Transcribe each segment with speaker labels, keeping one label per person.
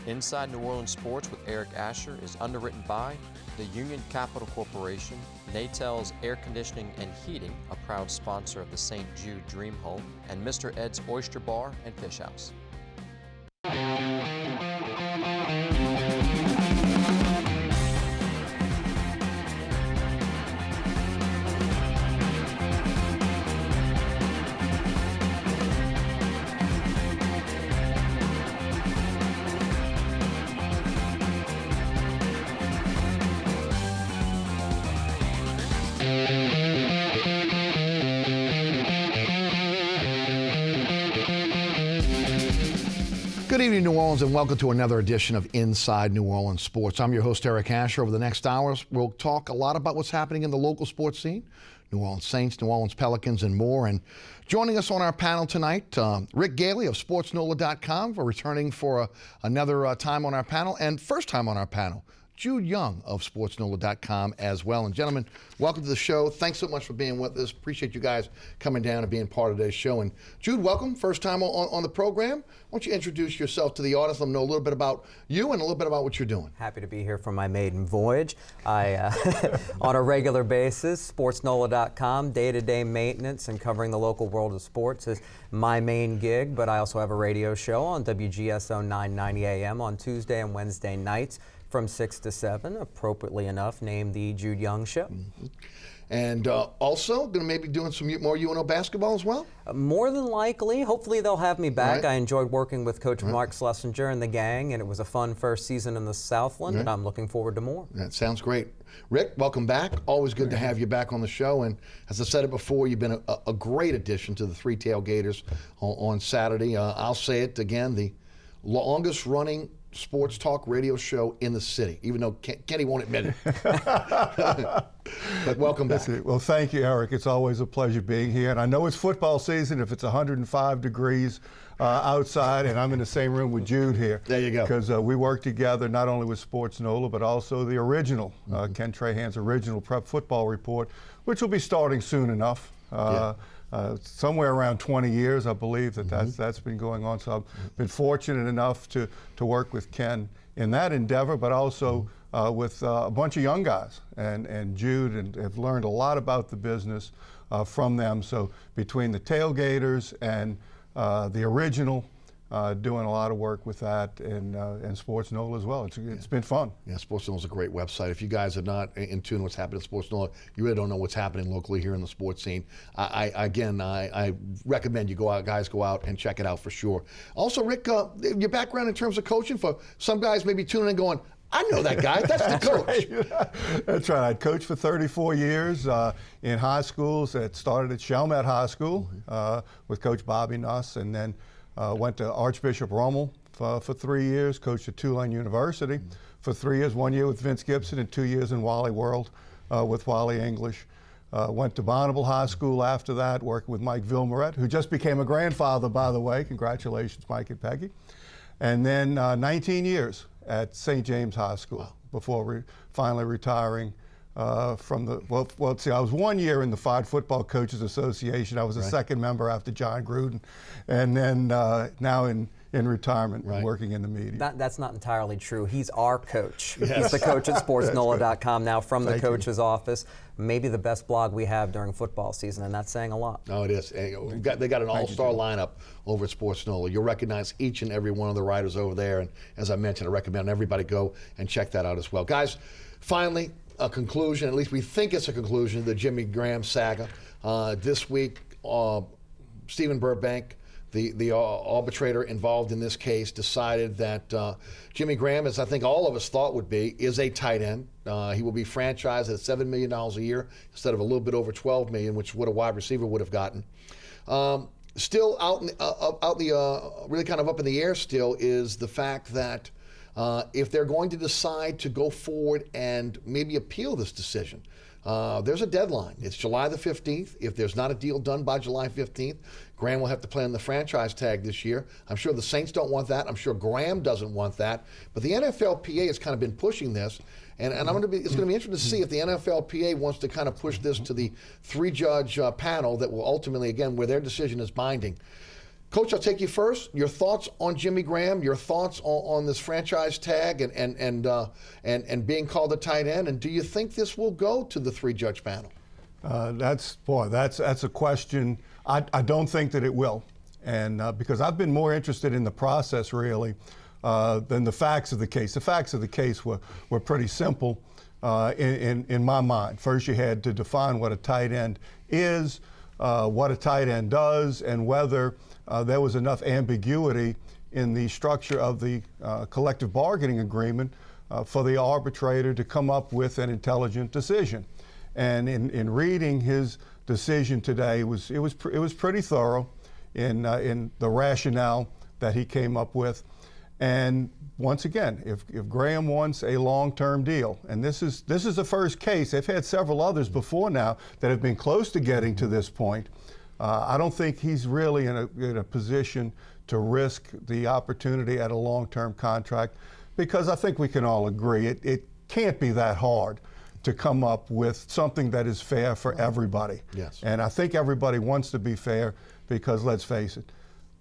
Speaker 1: Inside New Orleans Sports with Eric Asher is underwritten by the Union Capital Corporation, Natel's Air Conditioning and Heating, a proud sponsor of the St. Jude Dream Home, and Mr. Ed's Oyster Bar and Fish House.
Speaker 2: Good evening, New Orleans, and welcome to another edition of Inside New Orleans Sports. I'm your host, Eric Asher. Over the next hours, we'll talk a lot about what's happening in the local sports scene, New Orleans Saints, New Orleans Pelicans, and more. And joining us on our panel tonight, Rick Gaille of SportsNola.com for returning for another time on our panel, and first time on our panel, Jude Young of SportsNola.com as well. And gentlemen, welcome to the show. Thanks so much for being with us. Appreciate you guys coming down and being part of today's show. And Jude, welcome. First time on the program. Why don't you introduce yourself to the audience, let them know a little bit about you and a little bit about what you're doing.
Speaker 3: Happy to be here for my maiden voyage. I, on a regular basis, SportsNola.com, day-to-day maintenance and covering the local world of sports is my main gig, but I also have a radio show on WGSO 990 AM on Tuesday and Wednesday nights from 6 to 7, appropriately enough, named the Jude Young Show.
Speaker 2: Mm-hmm. And also going to maybe doing some more UNO basketball as well?
Speaker 3: More than likely. Hopefully they'll have me back.
Speaker 2: Right.
Speaker 3: I enjoyed working with Coach Mark Schlesinger and the gang, and it was a fun first season in the Southland, and I'm looking forward to more.
Speaker 2: That sounds great. Rick, welcome back. Always good to have you back on the show. And as I said it before, you've been a great addition to the Three Tailgaters on Saturday. I'll say it again, the longest running sports talk radio show in the city, even though Kenny won't admit it. But welcome back.
Speaker 4: Well, thank you, Eric. It's always a pleasure being here. And I know it's football season if it's 105 degrees outside, and I'm in the same room with Jude here.
Speaker 2: There you go.
Speaker 4: Because we work together not only with Sports NOLA, but also the original, Ken Trahan's original Prep Football Report, which will be starting soon enough. Somewhere around 20 years, I believe that's been going on. So I've been fortunate enough to work with Ken in that endeavor, but also with a bunch of young guys and Jude, and have learned a lot about the business from them. So between the Tailgaters and the original, doing a lot of work with that and Sports NOLA as well. It's been fun.
Speaker 2: Yeah, Sports NOLA is a great website. If you guys are not in tune with what's happening at Sports NOLA, you really don't know what's happening locally here in the sports scene. I recommend you guys go out and check it out for sure. Also, Rick, your background in terms of coaching, for some guys maybe tuning in going, I know that guy. That's the coach.
Speaker 4: Right. That's right. I coached for 34 years in high schools. It started at Chalmette High School with Coach Bobby Nuss, and then went to Archbishop Rummel for 3 years, coached at Tulane University for 3 years, 1 year with Vince Gibson and 2 years in Wally World with Wally English. Went to Bonneville High School after that, working with Mike Vilmoret, who just became a grandfather, by the way. Congratulations, Mike and Peggy. And then 19 years at St. James High School before finally retiring from the, well, see, I was 1 year in the Five Football Coaches Association. I was a second member after John Gruden, and then now in retirement, working in the media.
Speaker 3: That's not entirely true. He's our coach. Yes. He's the coach at SportsNola.com now from the coach's office. Maybe the best blog we have during football season, and that's saying a lot.
Speaker 2: No, it is. They got an all-star lineup over at Sports NOLA. You'll recognize each and every one of the writers over there, and as I mentioned, I recommend everybody go and check that out as well. Guys, finally, a conclusion, at least we think it's a conclusion, to the Jimmy Graham saga. This week, Stephen Burbank, the arbitrator involved in this case, decided that Jimmy Graham, as I think all of us thought would be, is a tight end. He will be franchised at $7 million a year instead of a little bit over $12 million, which is what a wide receiver would have gotten. Still really kind of up in the air still is the fact that if they're going to decide to go forward and maybe appeal this decision, there's a deadline. It's July the 15th. If there's not a deal done by July 15th, Graham will have to play on the franchise tag this year. I'm sure the Saints don't want that. I'm sure Graham doesn't want that. But the NFLPA has kind of been pushing this, and it's going to be interesting to see if the NFLPA wants to kind of push this to the three-judge panel that will ultimately, again, where their decision is binding. Coach, I'll take you first. Your thoughts on Jimmy Graham, your thoughts on this franchise tag and being called a tight end, and do you think this will go to the 3-judge panel?
Speaker 4: That's a question. I don't think that it will, and because I've been more interested in the process really than the facts of the case. The facts of the case were pretty simple in my mind. First, you had to define what a tight end is, what a tight end does, and whether there was enough ambiguity in the structure of the collective bargaining agreement for the arbitrator to come up with an intelligent decision. And in reading his decision today, it was pretty thorough in the rationale that he came up with. And once again, if Graham wants a long-term deal, and this is the first case, they've had several others before now that have been close to getting to this point. I don't think he's really in a position to risk the opportunity at a long-term contract, because I think we can all agree it can't be that hard to come up with something that is fair for everybody.
Speaker 2: Yes.
Speaker 4: And I think everybody wants to be fair, because let's face it,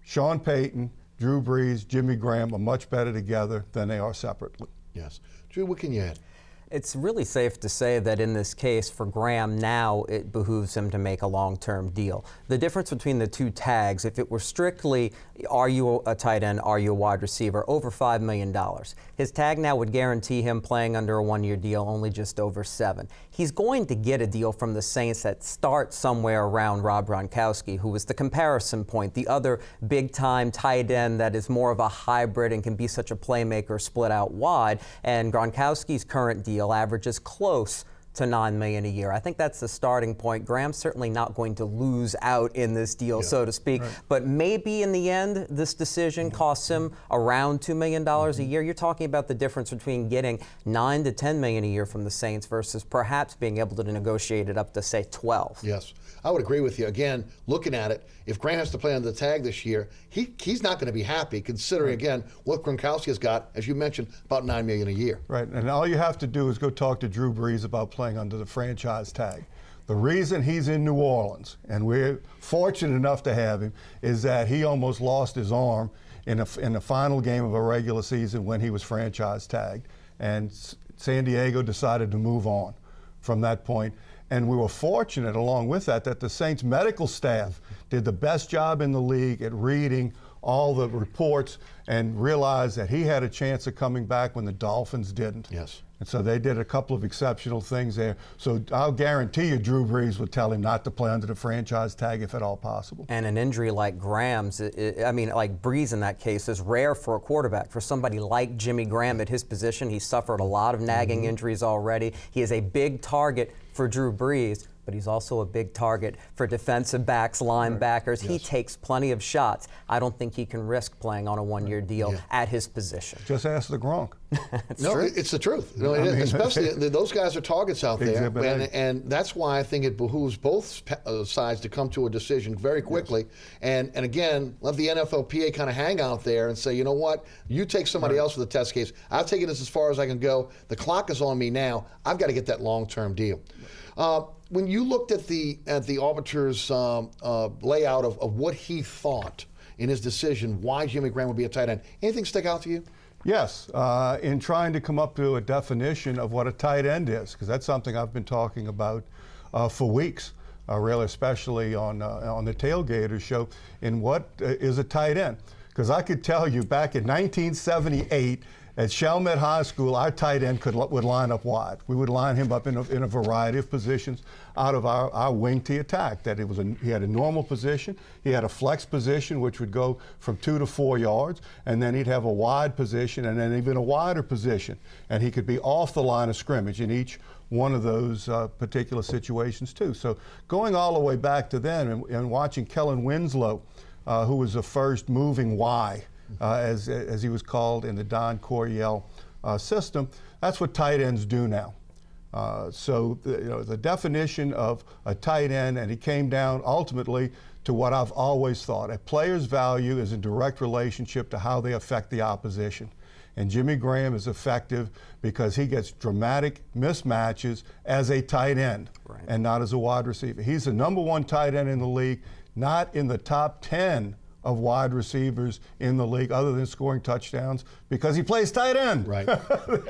Speaker 4: Sean Payton, Drew Brees, Jimmy Graham are much better together than they are separately.
Speaker 2: Yes. Drew, what can you add?
Speaker 3: It's really safe to say that in this case, for Graham now, it behooves him to make a long-term deal. The difference between the two tags, if it were strictly, are you a tight end, are you a wide receiver, over $5 million. His tag now would guarantee him playing under a 1-year deal, only just over 7. He's going to get a deal from the Saints that starts somewhere around Rob Gronkowski, who is the comparison point, the other big-time tight end that is more of a hybrid and can be such a playmaker split out wide. And Gronkowski's current deal averages close to $9 million a year. I think that's the starting point. Graham's certainly not going to lose out in this deal, so to speak. Right. But maybe in the end, this decision costs him around $2 million a year. You're talking about the difference between getting $9 to $10 million a year from the Saints versus perhaps being able to negotiate it up to, say, 12.
Speaker 2: Yes, I would agree with you. Again, looking at it, if Graham has to play under the tag this year, he's not going to be happy, considering, again, what Gronkowski has got, as you mentioned, about $9 million a year.
Speaker 4: Right, and all you have to do is go talk to Drew Brees about playing under the franchise tag. The reason he's in New Orleans, and we're fortunate enough to have him, is that he almost lost his arm in the final game of a regular season when he was franchise tagged. And San Diego decided to move on from that point. And we were fortunate, along with that the Saints medical staff did the best job in the league at reading all the reports and realized that he had a chance of coming back when the Dolphins didn't.
Speaker 2: Yes.
Speaker 4: And so they did a couple of exceptional things there. So I'll guarantee you Drew Brees would tell him not to play under the franchise tag if at all possible.
Speaker 3: And an injury like Graham's, like Brees in that case, is rare for a quarterback. For somebody like Jimmy Graham at his position, he suffered a lot of nagging injuries already. He is a big target for Drew Brees, but he's also a big target for defensive backs, linebackers. Yes. He takes plenty of shots. I don't think he can risk playing on a 1-year deal at his position.
Speaker 4: Just ask the Gronk.
Speaker 2: It's the truth. You know, especially those guys are targets out there, and that's why I think it behooves both sides to come to a decision very quickly. Yes. And again, let the NFLPA kind of hang out there and say, you know what, you take somebody else for the test case. I've taken this as far as I can go. The clock is on me now. I've got to get that long-term deal. When you looked at the arbiter's layout of what he thought in his decision, why Jimmy Graham would be a tight end, anything stick out to you?
Speaker 4: Yes, in trying to come up to a definition of what a tight end is, because that's something I've been talking about for weeks, really, especially on the Tailgaters show, in what is a tight end. Because I could tell you back in 1978, at Chalmette High School, our tight end would line up wide. We would line him up in a variety of positions out of our wing T attack. That he had a normal position, he had a flex position which would go from 2 to 4 yards, and then he'd have a wide position and then even a wider position. And he could be off the line of scrimmage in each one of those particular situations too. So going all the way back to then and watching Kellen Winslow, who was the first moving Y, as he was called in the Don Coryell system, that's what tight ends do now. So the definition of a tight end, and he came down ultimately to what I've always thought. A player's value is in direct relationship to how they affect the opposition. And Jimmy Graham is effective because he gets dramatic mismatches as a tight end and not as a wide receiver. He's the #1 tight end in the league, not in the top 10 of wide receivers in the league other than scoring touchdowns because he plays tight end.
Speaker 2: Right.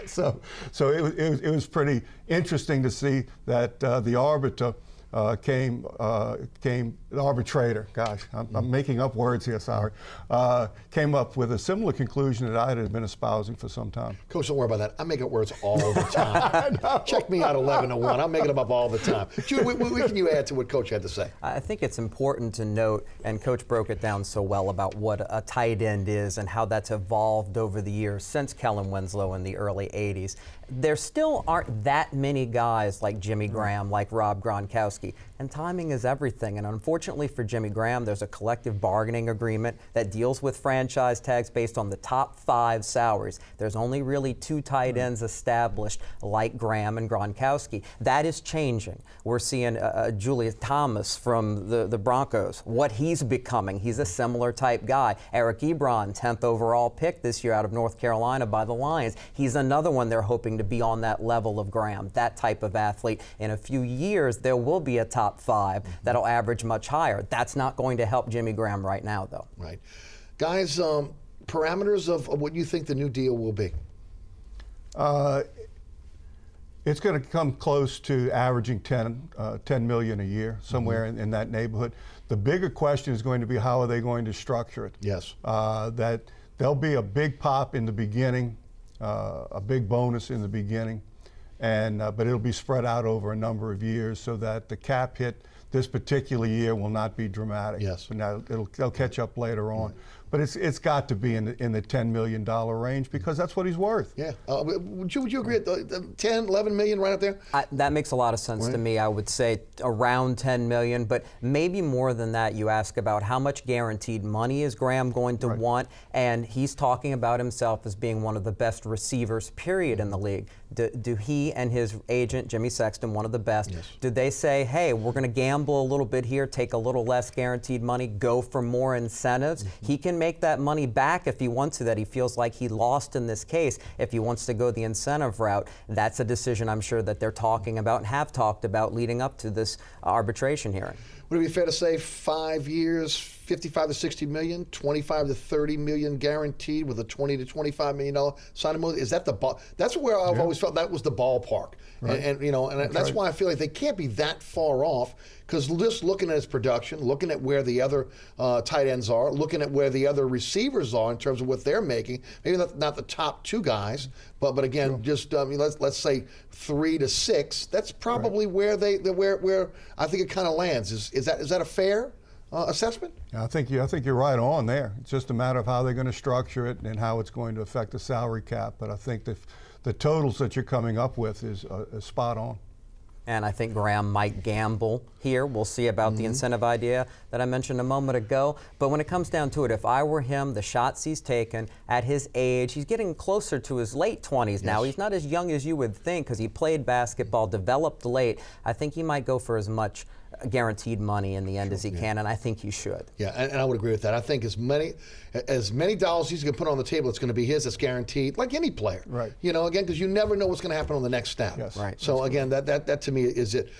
Speaker 4: so it was pretty interesting to see that the arbiter the arbitrator, gosh, I'm making up words here, sorry, came up with a similar conclusion that I had been espousing for some time.
Speaker 2: Coach, don't worry about that. I make up words all the time. Check me out 11-1. I'm making them up all the time. Jude, what can you add to what Coach had to say?
Speaker 3: I think it's important to note, and Coach broke it down so well about what a tight end is and how that's evolved over the years since Kellen Winslow in the early 80s. There still aren't that many guys like Jimmy Graham, like Rob Gronkowski, and timing is everything. And unfortunately for Jimmy Graham, there's a collective bargaining agreement that deals with franchise tags based on the top 5 salaries. There's only really 2 tight ends established like Graham and Gronkowski. That is changing. We're seeing Julius Thomas from the Broncos, what he's becoming. He's a similar type guy. Eric Ebron, 10th overall pick this year out of North Carolina by the Lions. He's another one they're hoping to be on that level of Graham, that type of athlete. In a few years, there will be a top 5 that'll average much higher. That's not going to help Jimmy Graham right now, though.
Speaker 2: Right. Guys, parameters of what you think the new deal will be?
Speaker 4: It's going to come close to averaging 10 million a year, somewhere in that neighborhood. The bigger question is going to be how are they going to structure it?
Speaker 2: Yes.
Speaker 4: That there'll be a big pop in the beginning, a big bonus in the beginning, and but it'll be spread out over a number of years so that the cap hit this particular year will not be dramatic.
Speaker 2: Yes.
Speaker 4: But now they'll catch up later on. Right. But it's got to be in the $10 million range because that's what he's worth.
Speaker 2: Yeah. Would you agree at the 10, 11 million right up there?
Speaker 3: That makes a lot of sense to me. I would say around 10 million, but maybe more than that. You ask about how much guaranteed money is Graham going to want, and he's talking about himself as being one of the best receivers, period, in the league. Do he and his agent, Jimmy Sexton, one of the best, do they say, hey, we're going to gamble a little bit here, take a little less guaranteed money, go for more incentives? He can make that money back if he wants to, that he feels like he lost in this case. If he wants to go the incentive route, that's a decision I'm sure that they're talking about and have talked about leading up to this arbitration hearing.
Speaker 2: Would it be fair to say 5 years, 55 to 60 million, 25 to 30 million guaranteed with a 20 to 25 $million signing bonus? Is that the ball? That's where I've always felt that was the ballpark. Right. And that's why I feel like they can't be that far off, because just looking at his production, looking at where the other tight ends are, looking at where the other receivers are in terms of what they're making, maybe not the top 2 guys, but again, just let's say 3 to 6. That's probably where where I think it kind of lands. Is that a fair assessment?
Speaker 4: I think you're right on there. It's just a matter of how they're going to structure it and how it's going to affect the salary cap. But I think the totals that you're coming up with is spot on.
Speaker 3: And I think Graham might gamble here. We'll see about the incentive idea that I mentioned a moment ago. But when it comes down to it, if I were him, the shots he's taken at his age, he's getting closer to his late 20s now. He's not as young as you would think because he played basketball, developed late. I think he might go for as much guaranteed money in the end as he can, and I think he should.
Speaker 2: Yeah, and I would agree with that. I think as many dollars he's going to put on the table, it's going to be his. It's guaranteed, like any player.
Speaker 4: Right.
Speaker 2: Again, because you never know what's going to happen on the next snap.
Speaker 4: Yes.
Speaker 3: Right.
Speaker 2: So again, that to me is it.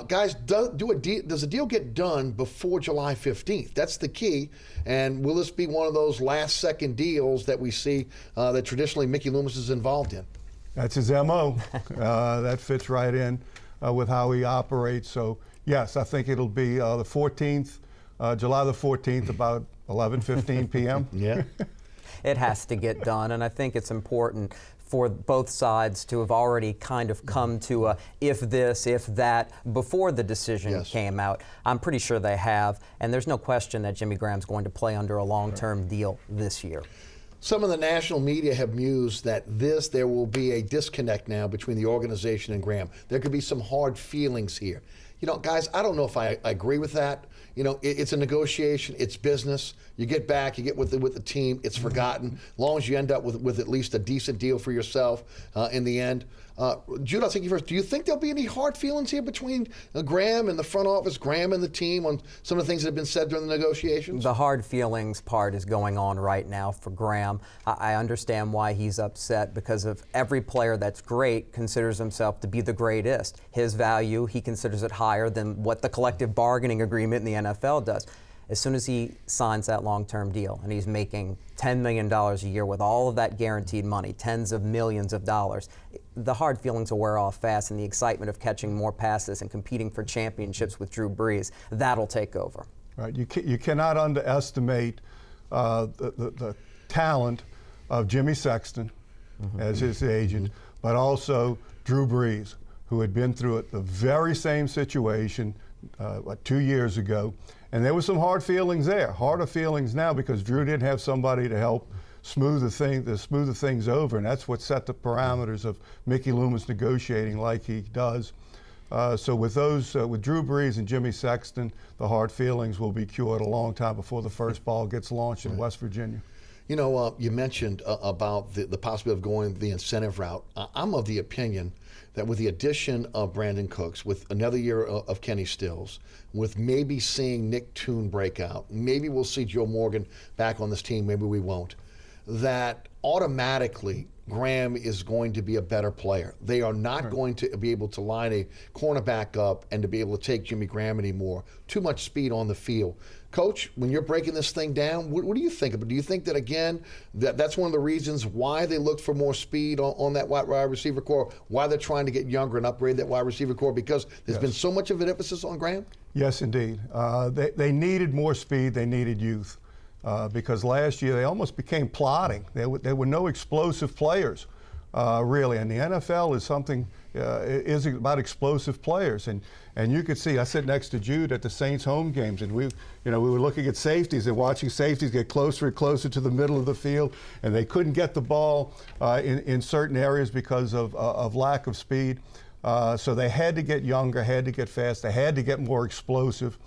Speaker 2: Guys, does a deal get done before July 15th? That's the key. And will this be one of those last-second deals that we see that traditionally Mickey Loomis is involved in?
Speaker 4: That's his MO. That fits right in with how he operates. So, yes, I think it'll be the 14th, July the 14th, about 11:15 p.m.
Speaker 2: Yeah.
Speaker 3: It has to get done, and I think it's important for both sides to have already kind of come to a if this, if that before the decision came out. I'm pretty sure they have, and there's no question that Jimmy Graham's going to play under a long-term deal this year.
Speaker 2: Some of the national media have mused that there will be a disconnect now between the organization and Graham. There could be some hard feelings here. Guys, I don't know if I agree with that. It's a negotiation. It's business. You get back, you get with the team. It's forgotten. As long as you end up with at least a decent deal for yourself in the end. Jude, I'll take you first. Do you think there'll be any hard feelings here between Graham and the front office, Graham and the team on some of the things that have been said during the negotiations?
Speaker 3: The hard feelings part is going on right now for Graham. I understand why he's upset, because of every player that's great considers himself to be the greatest. His value, he considers it higher than what the collective bargaining agreement in the NFL does. As soon as he signs that long-term deal and he's making $10 million a year with all of that guaranteed money, tens of millions of dollars, the hard feelings will wear off fast, and the excitement of catching more passes and competing for championships with Drew Brees, that'll take over.
Speaker 4: Right. You cannot underestimate the talent of Jimmy Sexton as his agent, but also Drew Brees, who had been through it, the very same situation 2 years ago. And there were some hard feelings there, harder feelings now, because Drew didn't have somebody to help smooth the things over, and that's what set the parameters of Mickey Loomis negotiating like he does. So with Drew Brees and Jimmy Sexton, the hard feelings will be cured a long time before the first ball gets launched in West Virginia.
Speaker 2: You know, you mentioned about the possibility of going the incentive route. I'm of the opinion that with the addition of Brandon Cooks, with another year of Kenny Stills, with maybe seeing Nick Toon break out, maybe we'll see Joe Morgan back on this team, maybe we won't, that automatically Graham is going to be a better player. They are not going to be able to line a cornerback up and to be able to take Jimmy Graham anymore. Too much speed on the field. Coach, when you're breaking this thing down, what do you think of it? Do you think that, again, that's one of the reasons why they look for more speed on that wide receiver core, why they're trying to get younger and upgrade that wide receiver core, because there's been so much of an emphasis on Graham?
Speaker 4: Yes, indeed. They needed more speed. They needed youth. Because last year they almost became plodding. There were no explosive players, really. And the NFL is about explosive players. And you could see, I sit next to Jude at the Saints home games, and we were looking at safeties and watching safeties get closer and closer to the middle of the field, and they couldn't get the ball in certain areas because of lack of speed. So they had to get younger, had to get fast, they had to get more explosive,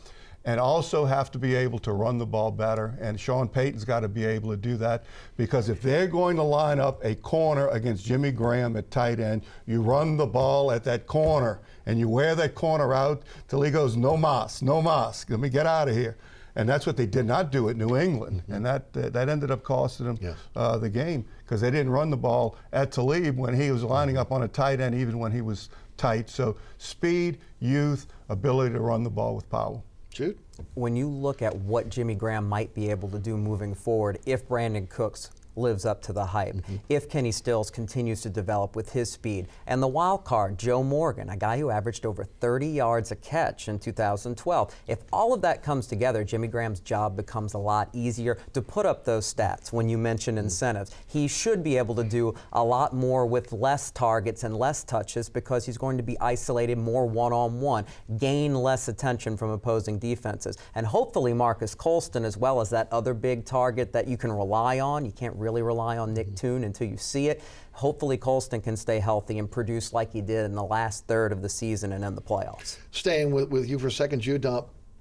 Speaker 4: and also have to be able to run the ball better. And Sean Payton's got to be able to do that, because if they're going to line up a corner against Jimmy Graham at tight end, you run the ball at that corner and you wear that corner out till he goes, no mas, let me get out of here. And that's what they did not do at New England. And that ended up costing them the game, because they didn't run the ball at Talib when he was lining up on a tight end, even when he was tight. So speed, youth, ability to run the ball with power.
Speaker 2: Jude?
Speaker 3: When you look at what Jimmy Graham might be able to do moving forward, if Brandon Cooks lives up to the hype, if Kenny Stills continues to develop with his speed, and the wild card, Joe Morgan, a guy who averaged over 30 yards a catch in 2012. If all of that comes together, Jimmy Graham's job becomes a lot easier to put up those stats. When you mention incentives, he should be able to do a lot more with less targets and less touches, because he's going to be isolated more one-on-one, gain less attention from opposing defenses. And hopefully Marcus Colston, as well as that other big target that you can rely on. You can't really rely on Nick Toon until you see it. Hopefully Colston can stay healthy and produce like he did in the last third of the season and in the playoffs.
Speaker 2: Staying with you for a second, Jude,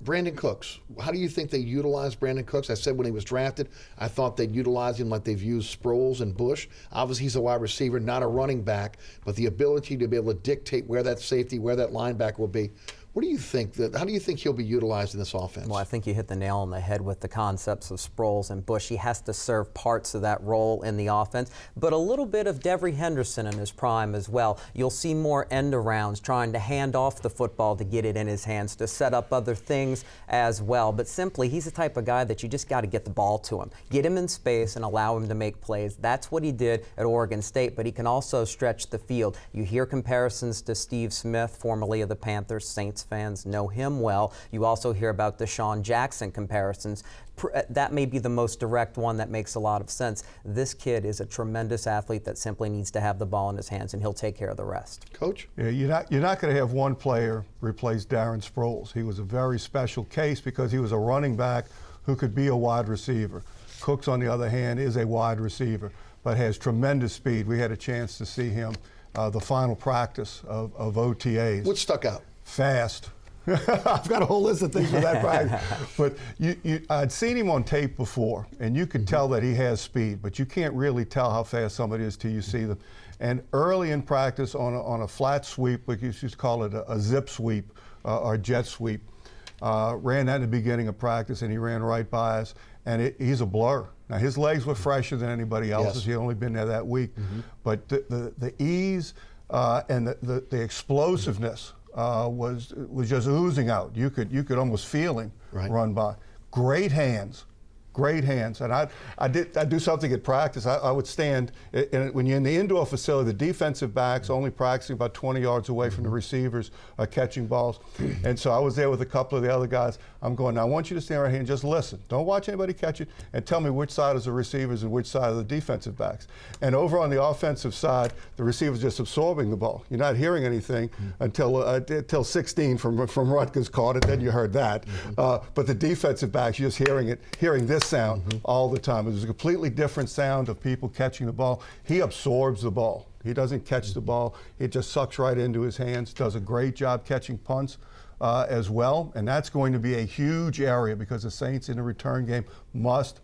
Speaker 2: Brandon Cooks, how do you think they utilize Brandon Cooks? I said when he was drafted, I thought they'd utilize him like they've used Sproles and Bush. Obviously, he's a wide receiver, not a running back, but the ability to be able to dictate where that safety, where that linebacker will be. What do you think? How do you think he'll be utilized in this offense?
Speaker 3: Well, I think you hit the nail on the head with the concepts of Sproles and Bush. He has to serve parts of that role in the offense, but a little bit of Devery Henderson in his prime as well. You'll see more end-arounds, trying to hand off the football to get it in his hands, to set up other things as well. But simply, he's the type of guy that you just got to get the ball to him. Get him in space and allow him to make plays. That's what he did at Oregon State, but he can also stretch the field. You hear comparisons to Steve Smith, formerly of the Panthers. Saints fans know him well. You also hear about Deshaun Jackson comparisons. That may be the most direct one that makes a lot of sense. This kid is a tremendous athlete that simply needs to have the ball in his hands, and he'll take care of the rest.
Speaker 2: Coach?
Speaker 4: Yeah, you're not going to have one player replace Darren Sproles. He was a very special case because he was a running back who could be a wide receiver. Cooks, on the other hand, is a wide receiver, but has tremendous speed. We had a chance to see him the final practice of OTAs.
Speaker 2: What stuck out?
Speaker 4: Fast. I've got a whole list of things for that practice. But I'd seen him on tape before, and you could tell that he has speed, but you can't really tell how fast somebody is till you see them. And early in practice, on a flat sweep, we used to call it a zip sweep or jet sweep, ran that in the beginning of practice, and he ran right by us, and he's a blur. Now, his legs were fresher than anybody else's. Yes. He had only been there that week. But the ease and the explosiveness was just oozing out. You could almost feel him run by. great hands. Great hands, and I do something at practice. I would stand, and when you're in the indoor facility, the defensive backs only practicing about 20 yards away from the receivers catching balls. And so I was there with a couple of the other guys. I'm going, now I want you to stand right here and just listen. Don't watch anybody catch it, and tell me which side is the receivers and which side are the defensive backs. And over on the offensive side, the receiver's just absorbing the ball. You're not hearing anything until 16 from Rutgers caught it, then you heard that. But the defensive backs, you're just hearing this sound all the time. It was a completely different sound of people catching the ball. He absorbs the ball. He doesn't catch the ball. It just sucks right into his hands. Does a great job catching punts as well. And that's going to be a huge area because the Saints in the return game must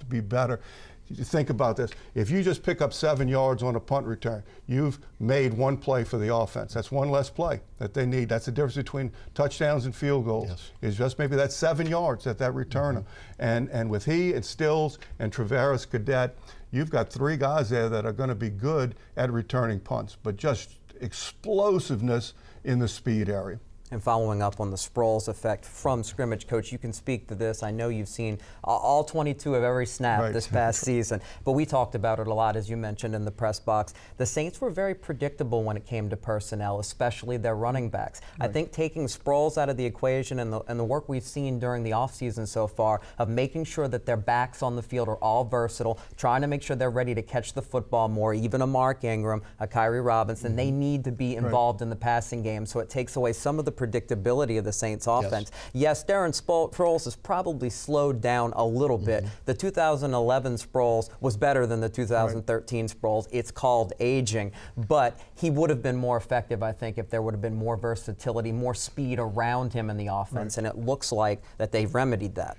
Speaker 4: be better. You think about this. If you just pick up 7 yards on a punt return, you've made one play for the offense. That's one less play that they need. That's the difference between touchdowns and field goals.
Speaker 2: Yes.
Speaker 4: Is just maybe that 7 yards at that returner. And with he and Stills and Travaris Cadet, you've got 3 guys there that are going to be good at returning punts, but just explosiveness in the speed area.
Speaker 3: And following up on the Sproles effect from scrimmage, Coach, you can speak to this. I know you've seen all 22 of every snap this past season, but we talked about it a lot, as you mentioned in the press box. The Saints were very predictable when it came to personnel, especially their running backs. I think taking Sproles out of the equation and the work we've seen during the offseason so far of making sure that their backs on the field are all versatile, trying to make sure they're ready to catch the football more, even a Mark Ingram, a Kyrie Robinson, they need to be involved in the passing game, so it takes away some of the predictability of the Saints offense. Yes, Darren Sproles has probably slowed down a little bit. The 2011 Sproles was better than the 2013 Sproles. It's called aging, but he would have been more effective, I think, if there would have been more versatility, more speed around him in the offense, and it looks like that they've remedied that.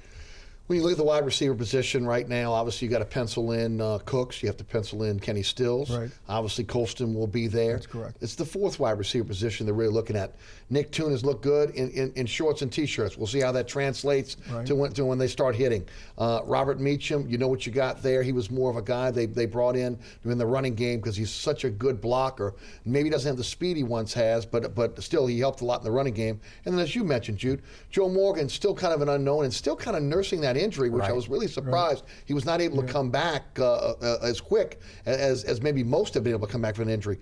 Speaker 2: When you look at the wide receiver position right now, obviously you got to pencil in Cooks. You have to pencil in Kenny Stills. Right. Obviously Colston will be there.
Speaker 4: That's correct.
Speaker 2: It's the 4th wide receiver position they're really looking at. Nick Toon has looked good in shorts and T-shirts. We'll see how that translates to when they start hitting. Robert Meacham, you know what you got there. He was more of a guy they brought in the running game because he's such a good blocker. Maybe he doesn't have the speed he once has, but still he helped a lot in the running game. And then as you mentioned, Jude, Joe Morgan, still kind of an unknown and still kind of nursing that injury, which I was really surprised. He was not able to come back as quick as maybe most have been able to come back from an injury.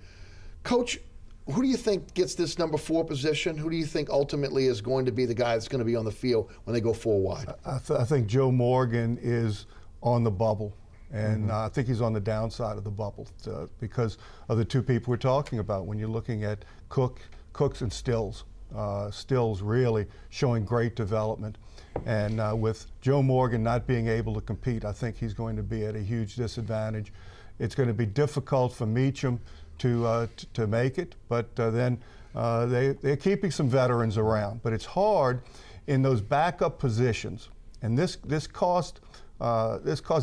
Speaker 2: Coach, who do you think gets this number 4 position? Who do you think ultimately is going to be the guy that's going to be on the field when they go 4 wide?
Speaker 4: I think Joe Morgan is on the bubble, and I think he's on the downside of the bubble because of the 2 people we're talking about. When you're looking at Cooks and Stills, Stills really showing great development. And with Joe Morgan not being able to compete, I think he's going to be at a huge disadvantage. It's going to be difficult for Meacham to make it, but then they're keeping some veterans around. But it's hard in those backup positions, and this cost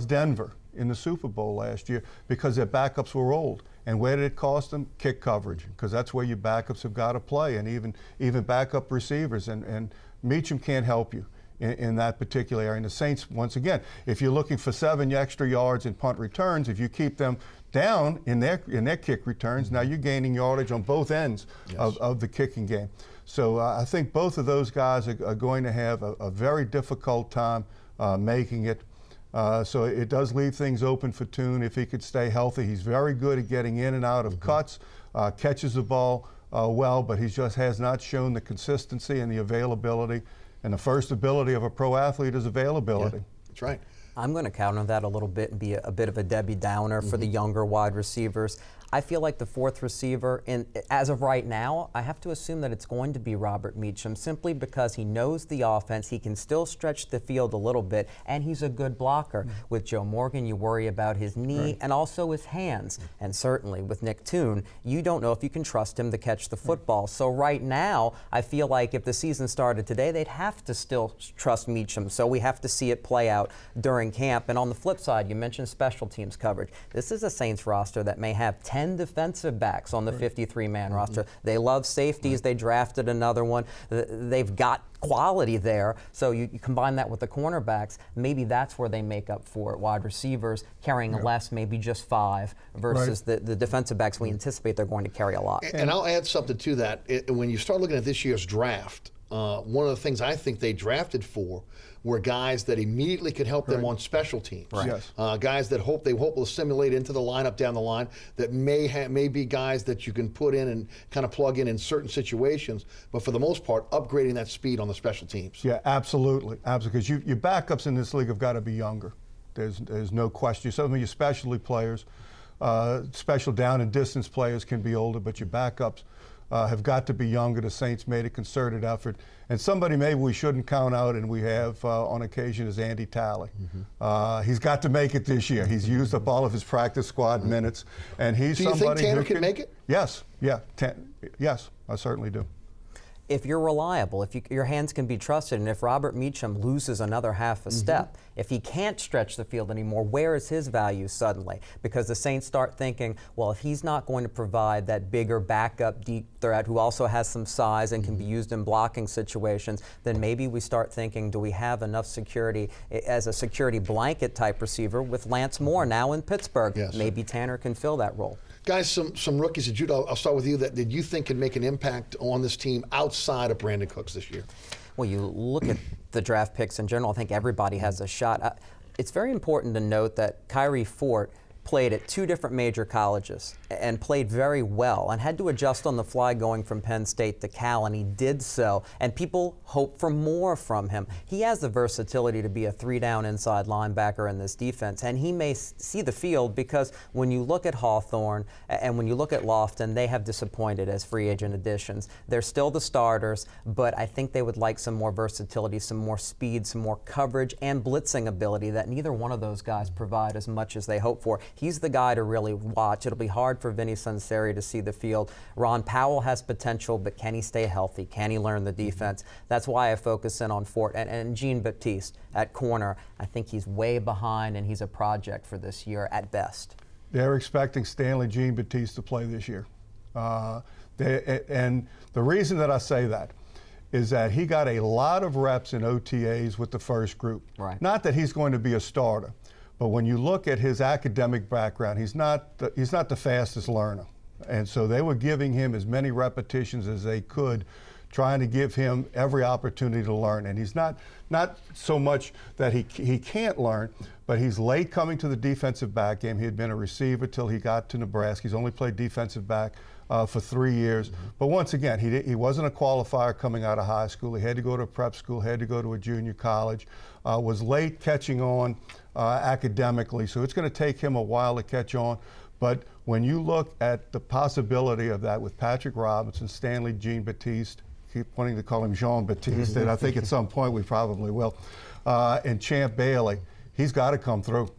Speaker 4: Denver in the Super Bowl last year because their backups were old. And where did it cost them? Kick coverage, because that's where your backups have got to play, and even backup receivers. And Meacham can't help you in that particular area. And the Saints, once again, if you're looking for 7 extra yards in punt returns, if you keep them down in their kick returns, now you're gaining yardage on both ends of the kicking game. So I think both of those guys are going to have a very difficult time making it. So it does leave things open for Toon if he could stay healthy. He's very good at getting in and out of cuts, catches the ball well, but he just has not shown the consistency and the availability. And the first ability of a pro athlete is availability.
Speaker 2: Yeah, that's right.
Speaker 3: I'm going to counter that a little bit and be a bit of a Debbie Downer for the younger wide receivers. I feel like the 4th receiver, and as of right now, I have to assume that it's going to be Robert Meacham simply because he knows the offense. He can still stretch the field a little bit, and he's a good blocker. With Joe Morgan, you worry about his knee and also his hands. And certainly with Nick Toon, you don't know if you can trust him to catch the football. So right now, I feel like if the season started today, they'd have to still trust Meacham. So we have to see it play out during camp. And on the flip side, you mentioned special teams coverage. This is a Saints roster that may have 10 defensive backs on the 53-man roster. They love safeties. They drafted another one. They've got quality there. So you combine that with the cornerbacks, maybe that's where they make up for it. Wide receivers carrying less, maybe just 5, versus the defensive backs we anticipate they're going to carry a lot.
Speaker 2: And I'll add something to that. When you start looking at this year's draft, one of the things I think they drafted for were guys that immediately could help them on special teams.
Speaker 3: Right.
Speaker 4: Yes.
Speaker 2: Guys that they hope will assimilate into the lineup down the line, that may be guys that you can put in and kind of plug in certain situations, but for the most part, upgrading that speed on the special teams.
Speaker 4: Yeah, absolutely. Because your backups in this league have got to be younger. There's no question. Some of your specialty players, special down and distance players can be older, but your backups have got to be younger. The Saints made a concerted effort. And somebody maybe we shouldn't count out, and we have on occasion, is Andy Talley. He's got to make it this year. He's used up all of his practice squad minutes, and he's
Speaker 2: Do you
Speaker 4: somebody
Speaker 2: think Tanner
Speaker 4: who
Speaker 2: can make it?
Speaker 4: Yes, yes, I certainly do.
Speaker 3: If you're reliable, if your hands can be trusted, and if Robert Meacham loses another half a step, if he can't stretch the field anymore, where is his value suddenly? Because the Saints start thinking, well, if he's not going to provide that bigger backup deep threat who also has some size and can be used in blocking situations, then maybe we start thinking, do we have enough security as a security blanket type receiver with Lance Moore now in Pittsburgh?
Speaker 2: Yes.
Speaker 3: Maybe Tanner can fill that role.
Speaker 2: Guys, some rookies, Jude, I'll start with you, that did you think can make an impact on this team outside of Brandon Cooks this year?
Speaker 3: Well, you look at the draft picks in general, I think everybody has a shot. It's very important to note that Kyrie Fort played at 2 different major colleges and played very well and had to adjust on the fly going from Penn State to Cal, and he did so. And people hope for more from him. He has the versatility to be a 3-down inside linebacker in this defense, and he may see the field because when you look at Hawthorne and when you look at Lofton, they have disappointed as free agent additions. They're still the starters, but I think they would like some more versatility, some more speed, some more coverage and blitzing ability that neither one of those guys provide as much as they hope for. He's the guy to really watch. It'll be hard for Vinny Sunseri to see the field. Ron Powell has potential, but can he stay healthy? Can he learn the defense? That's why I focus in on Fort and Jean-Baptiste at corner. I think he's way behind, and he's a project for this year at best.
Speaker 4: They're expecting Stanley Jean-Baptiste to play this year. And the reason that I say that is that he got a lot of reps in OTAs with the first group.
Speaker 3: Right.
Speaker 4: Not that he's going to be a starter, but when you look at his academic background, he's not the fastest learner. And so they were giving him as many repetitions as they could, trying to give him every opportunity to learn. And he's not so much that he can't learn, but he's late coming to the defensive back game. He had been a receiver till he got to Nebraska. He's only played defensive back for 3 years. But once again, he wasn't a qualifier coming out of high school. He had to go to a prep school, had to go to a junior college, was late catching on academically. So it's going to take him a while to catch on. But when you look at the possibility of that with Patrick Robinson, Stanley Jean-Baptiste, keep wanting to call him Jean-Baptiste, and I think at some point we probably will, and Champ Bailey, he's got to come through.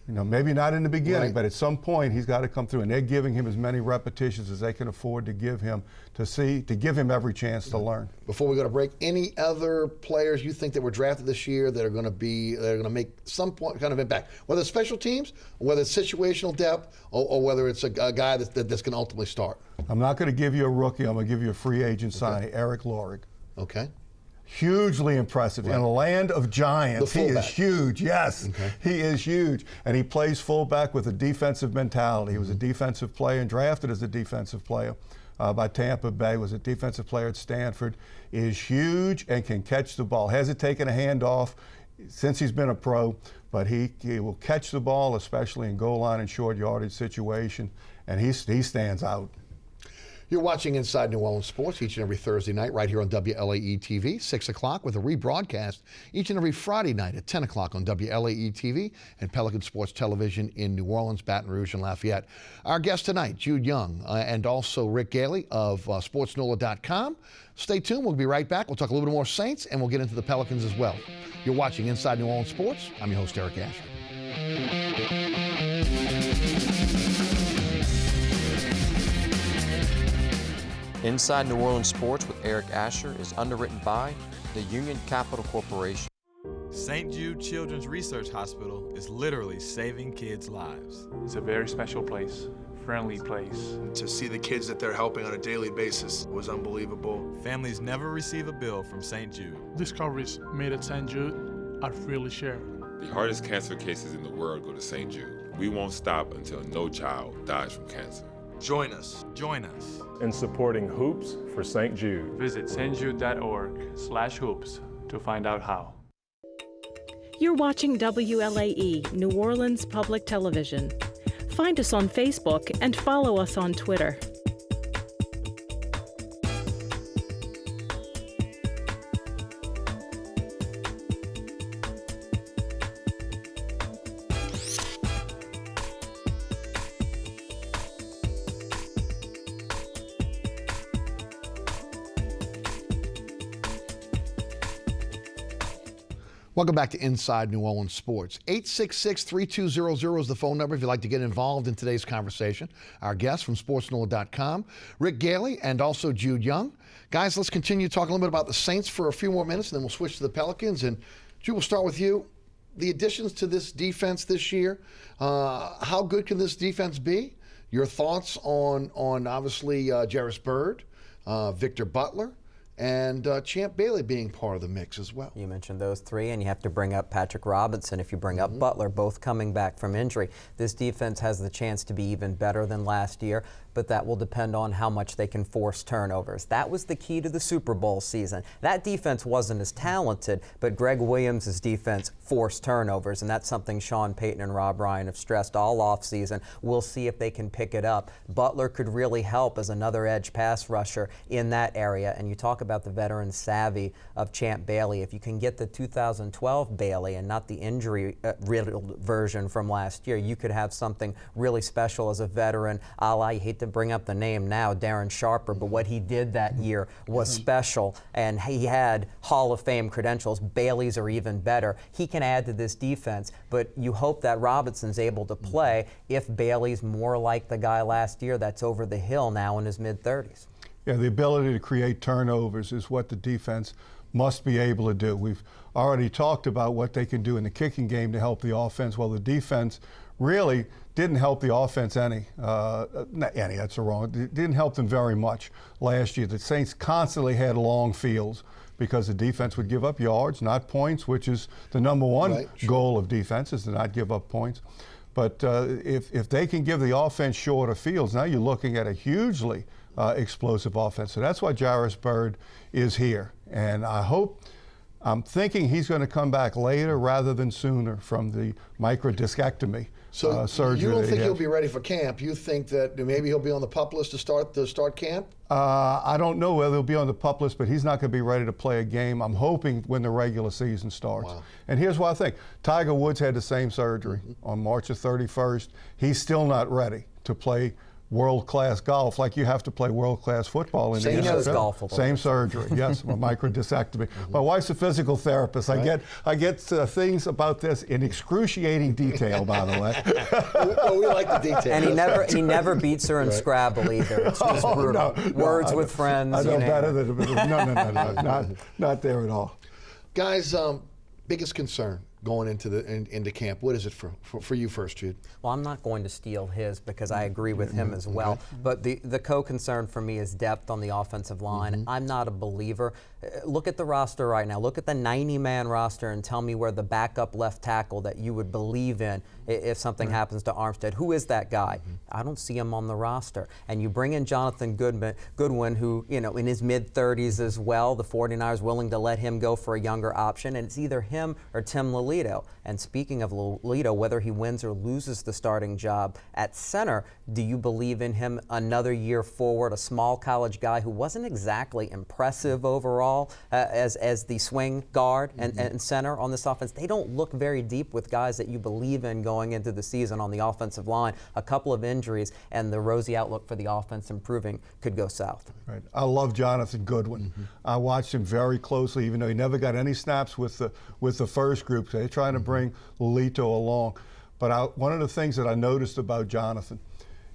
Speaker 4: You know, maybe not in the beginning,
Speaker 2: Right.
Speaker 4: but at some point he's got to come through, and they're giving him as many repetitions as they can afford to give him to give him every chance to learn.
Speaker 2: Before we go to break, any other players you think that were drafted this year that are going to make some point kind of impact, whether it's special teams, or whether it's situational depth, or whether it's a guy that's going to ultimately start?
Speaker 4: I'm not going to give you a rookie. I'm going to give you a free agent signing, Eric Lorig.
Speaker 2: Okay.
Speaker 4: Hugely impressive. In a land of giants,
Speaker 2: The
Speaker 4: he is
Speaker 2: fullback.
Speaker 4: huge. Yes, he is huge. And he plays fullback with a defensive mentality. He was a defensive player and drafted as a defensive player by Tampa Bay, was a defensive player at Stanford, is huge and can catch the ball. Hasn't taken a handoff since he's been a pro, but he will catch the ball, especially in goal line and short yardage situation, and he stands out.
Speaker 2: You're watching Inside New Orleans Sports each and every Thursday night right here on WLAE TV, 6 o'clock, with a rebroadcast each and every Friday night at 10 o'clock on WLAE TV and Pelican Sports Television in New Orleans, Baton Rouge, and Lafayette. Our guest tonight, Jude Young, and also Rick Gaille of SportsNola.com. Stay tuned. We'll be right back. We'll talk a little bit more Saints, and we'll get into the Pelicans as well. You're watching Inside New Orleans Sports. I'm your host, Eric Asher.
Speaker 1: Inside New Orleans Sports with Eric Asher is underwritten by the Union Capital Corporation.
Speaker 5: St. Jude Children's Research Hospital is literally saving kids' lives.
Speaker 6: It's a very special place, friendly place.
Speaker 7: To see the kids that they're helping on a daily basis was unbelievable.
Speaker 5: Families never receive a bill from St. Jude.
Speaker 6: Discoveries made at St. Jude are freely shared.
Speaker 8: The hardest cancer cases in the world go to St. Jude. We won't stop until no child dies from cancer.
Speaker 7: Join us.
Speaker 5: Join us.
Speaker 8: in supporting Hoops for St. Jude.
Speaker 6: Visit stjude.org/hoops to find out how.
Speaker 9: You're watching WLAE, New Orleans Public Television. Find us on Facebook and follow us on Twitter.
Speaker 2: Welcome back to Inside New Orleans Sports. 866-3200 is the phone number if you'd like to get involved in today's conversation. Our guests from sportsnola.com, Rick Gaille and also Jude Young. Guys, let's continue talking a little bit about the Saints for a few more minutes, and then we'll switch to the Pelicans. And Jude, we'll start with you. The additions to this defense this year, how good can this defense be? Your thoughts on obviously Jarvis Byrd, Victor Butler, and Champ Bailey being part of the mix as well.
Speaker 3: You mentioned those three, and you have to bring up Patrick Robinson if you bring up Butler, both coming back from injury. This defense has the chance to be even better than last year, but that will depend on how much they can force turnovers. That was the key to the Super Bowl season. That defense wasn't as talented, but Greg Williams' defense forced turnovers, and that's something Sean Payton and Rob Ryan have stressed all offseason. We'll see if they can pick it up. Butler could really help as another edge pass rusher in that area, and you talk about the veteran savvy of Champ Bailey. If you can get the 2012 Bailey and not the injury-riddled version from last year, you could have something really special as a veteran, a la, you hate to bring up the name now, Darren Sharper, but what he did that year was special, and he had Hall of Fame credentials. Bailey's are even better. He can add to this defense, but you hope that Robinson's able to play. If Bailey's more like the guy last year that's over the hill now in his mid-30s.
Speaker 4: Yeah, the ability to create turnovers is what the defense must be able to do. We've already talked about what they can do in the kicking game to help the offense. Well, the defense really didn't help the offense any. Not any, that's wrong. It didn't help them very much last year. The Saints constantly had long fields because the defense would give up yards, not points, which is the number one goal of defense, is to not give up points. But if they can give the offense shorter fields, now you're looking at a hugely explosive offense. So that's why Jarvis Byrd is here. And I'm thinking he's going to come back later rather than sooner from the microdiscectomy surgery.
Speaker 2: You don't think he'll be ready for camp? You think that maybe he'll be on the PUP list to start camp?
Speaker 4: I don't know whether he'll be on the PUP list, but he's not going to be ready to play a game. I'm hoping when the regular season starts. Wow. And here's what I think. Tiger Woods had the same surgery on March the 31st. He's still not ready to play world-class golf like you have to play world-class football in the NFL.
Speaker 3: He knows golf.
Speaker 4: Same surgery, yes, a microdiscectomy. My wife's a physical therapist. I get things about this in excruciating detail, by the way.
Speaker 2: Well, we like the details.
Speaker 3: And he never beats her in Scrabble either. It's just brutal. Words with friends.
Speaker 4: I know better than no, not there at all.
Speaker 2: Guys, biggest concern going into camp, what is it for you first, Jude?
Speaker 3: Well, I'm not going to steal his because I agree with him as well. But the co-concern for me is depth on the offensive line. I'm not a believer. Look at the roster right now. Look at the 90-man roster and tell me where the backup left tackle that you would believe in if something happens to Armstead. Who is that guy? I don't see him on the roster. And you bring in Jonathan Goodwin, who, in his mid-30s as well. The 49ers willing to let him go for a younger option. And it's either him or Tim Lelito. And speaking of Lelito, whether he wins or loses the starting job at center, do you believe in him another year forward, a small college guy who wasn't exactly impressive overall as the swing guard and center on this offense? They don't look very deep with guys that you believe in going into the season on the offensive line. A couple of injuries and the rosy outlook for the offense improving could go south. Right.
Speaker 4: I love Jonathan Goodwin. I watched him very closely, even though he never got any snaps with the first group. They're trying to bring Lelito along. But one of the things that I noticed about Jonathan,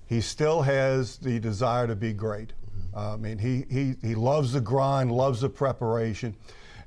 Speaker 4: he still has the desire to be great. I mean, he loves the grind, loves the preparation.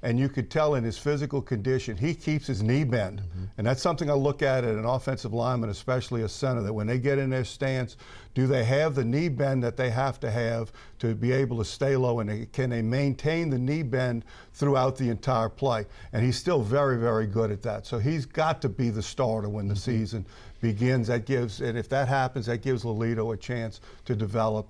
Speaker 4: and you could tell in his physical condition, he keeps his knee bend. And that's something I look at an offensive lineman, especially a center, that when they get in their stance, do they have the knee bend that they have to be able to stay low, and can they maintain the knee bend throughout the entire play? And he's still very, very good at that. So he's got to be the starter when the season begins. And if that happens, that gives Lolito a chance to develop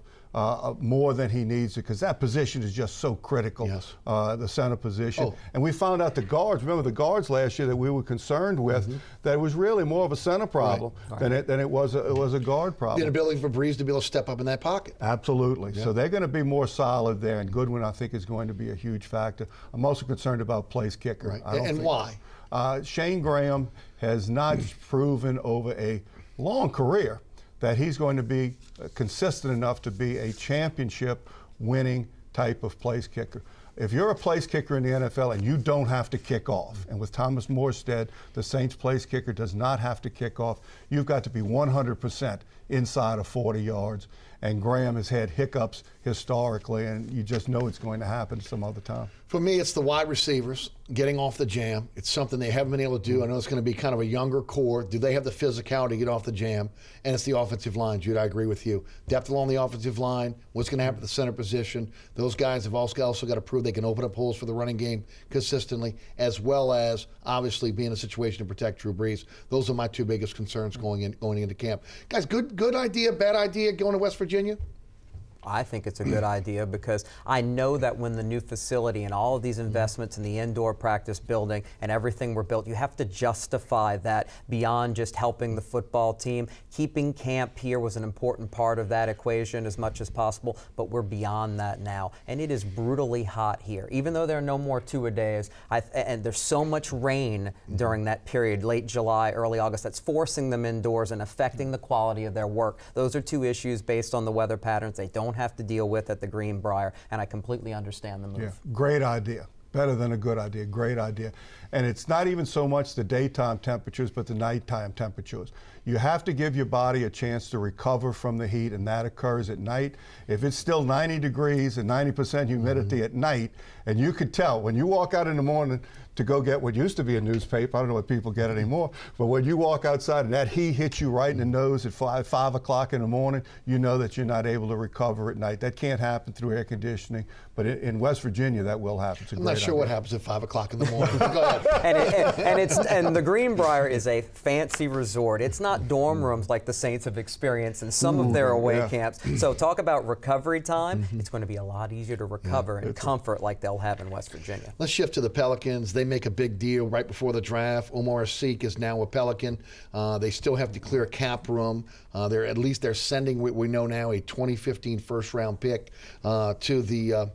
Speaker 4: more than he needs to, because that position is just so critical, the center position. And we found out the guards, remember the guards last year that we were concerned with, that it was really more of a center problem than it was a guard problem.
Speaker 2: The inability for Breeze to be able to step up in that pocket.
Speaker 4: Absolutely. So they're going to be more solid there, and Goodwin, I think, is going to be a huge factor. I'm also concerned about place kicker.
Speaker 2: And why?
Speaker 4: Shane Graham has not proven over a long career that he's going to be consistent enough to be a championship winning type of place kicker. If you're a place kicker in the NFL and you don't have to kick off, and with Thomas Morstead, the Saints place kicker does not have to kick off, you've got to be 100% inside of 40 yards. And Graham has had hiccups historically, and you just know it's going to happen some other time.
Speaker 2: For me, it's the wide receivers getting off the jam. It's something they haven't been able to do. I know it's going to be kind of a younger core. Do they have the physicality to get off the jam? And it's the offensive line, Jude. I agree with you. Depth along the offensive line. What's going to happen at the center position? Those guys have also got to prove they can open up holes for the running game consistently, as well as obviously be in a situation to protect Drew Brees. Those are my two biggest concerns going into camp. Guys, good idea, bad idea going to West Virginia?
Speaker 3: I think it's a good idea because I know that when the new facility and all of these investments in the indoor practice building and everything were built, you have to justify that beyond just helping the football team. Keeping camp here was an important part of that equation as much as possible, but we're beyond that now. And it is brutally hot here. Even though there are no more two-a-days, and there's so much rain during that period, late July, early August, that's forcing them indoors and affecting the quality of their work. Those are two issues based on the weather patterns they don't have to deal with at the Greenbrier, and I completely understand the move.
Speaker 4: Yeah, great idea. Better than a good idea. Great idea. And it's not even so much the daytime temperatures, but the nighttime temperatures. You have to give your body a chance to recover from the heat, and that occurs at night. If it's still 90 degrees and 90% humidity at night, and you could tell when you walk out in the morning to go get what used to be a newspaper, I don't know what people get anymore, but when you walk outside and that heat hits you right in the nose at 5 o'clock in the morning, you know that you're not able to recover at night. That can't happen through air conditioning, but in West Virginia, that will happen.
Speaker 2: I'm not sure what happens at 5 o'clock in the morning. Go ahead.
Speaker 3: And the Greenbrier is a fancy resort. It's not dorm rooms like the Saints have experienced in some of their away camps. So talk about recovery time. It's going to be a lot easier to recover in comfort like they'll have in West Virginia.
Speaker 2: Let's shift to the Pelicans. They make a big deal right before the draft. Omar Asik is now a Pelican. They still have to clear cap room. They're sending, we know now, a 2015 first-round pick to the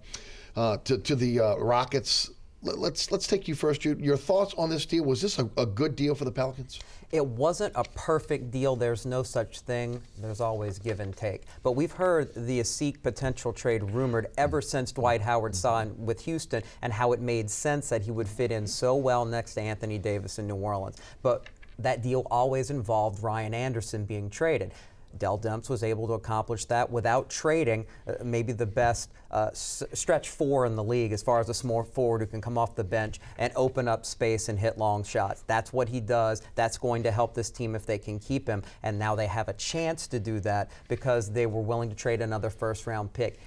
Speaker 2: Rockets. Let's take you first, Jude. Your thoughts on this deal? Was this a good deal for the Pelicans?
Speaker 3: It wasn't a perfect deal. There's no such thing. There's always give and take. But we've heard the Asik potential trade rumored ever since Dwight Howard signed with Houston and how it made sense that he would fit in so well next to Anthony Davis in New Orleans. But that deal always involved Ryan Anderson being traded. Dell Demps was able to accomplish that without trading maybe the best stretch four in the league as far as a small forward who can come off the bench and open up space and hit long shots. That's what he does. That's going to help this team if they can keep him. And now they have a chance to do that because they were willing to trade another first-round pick.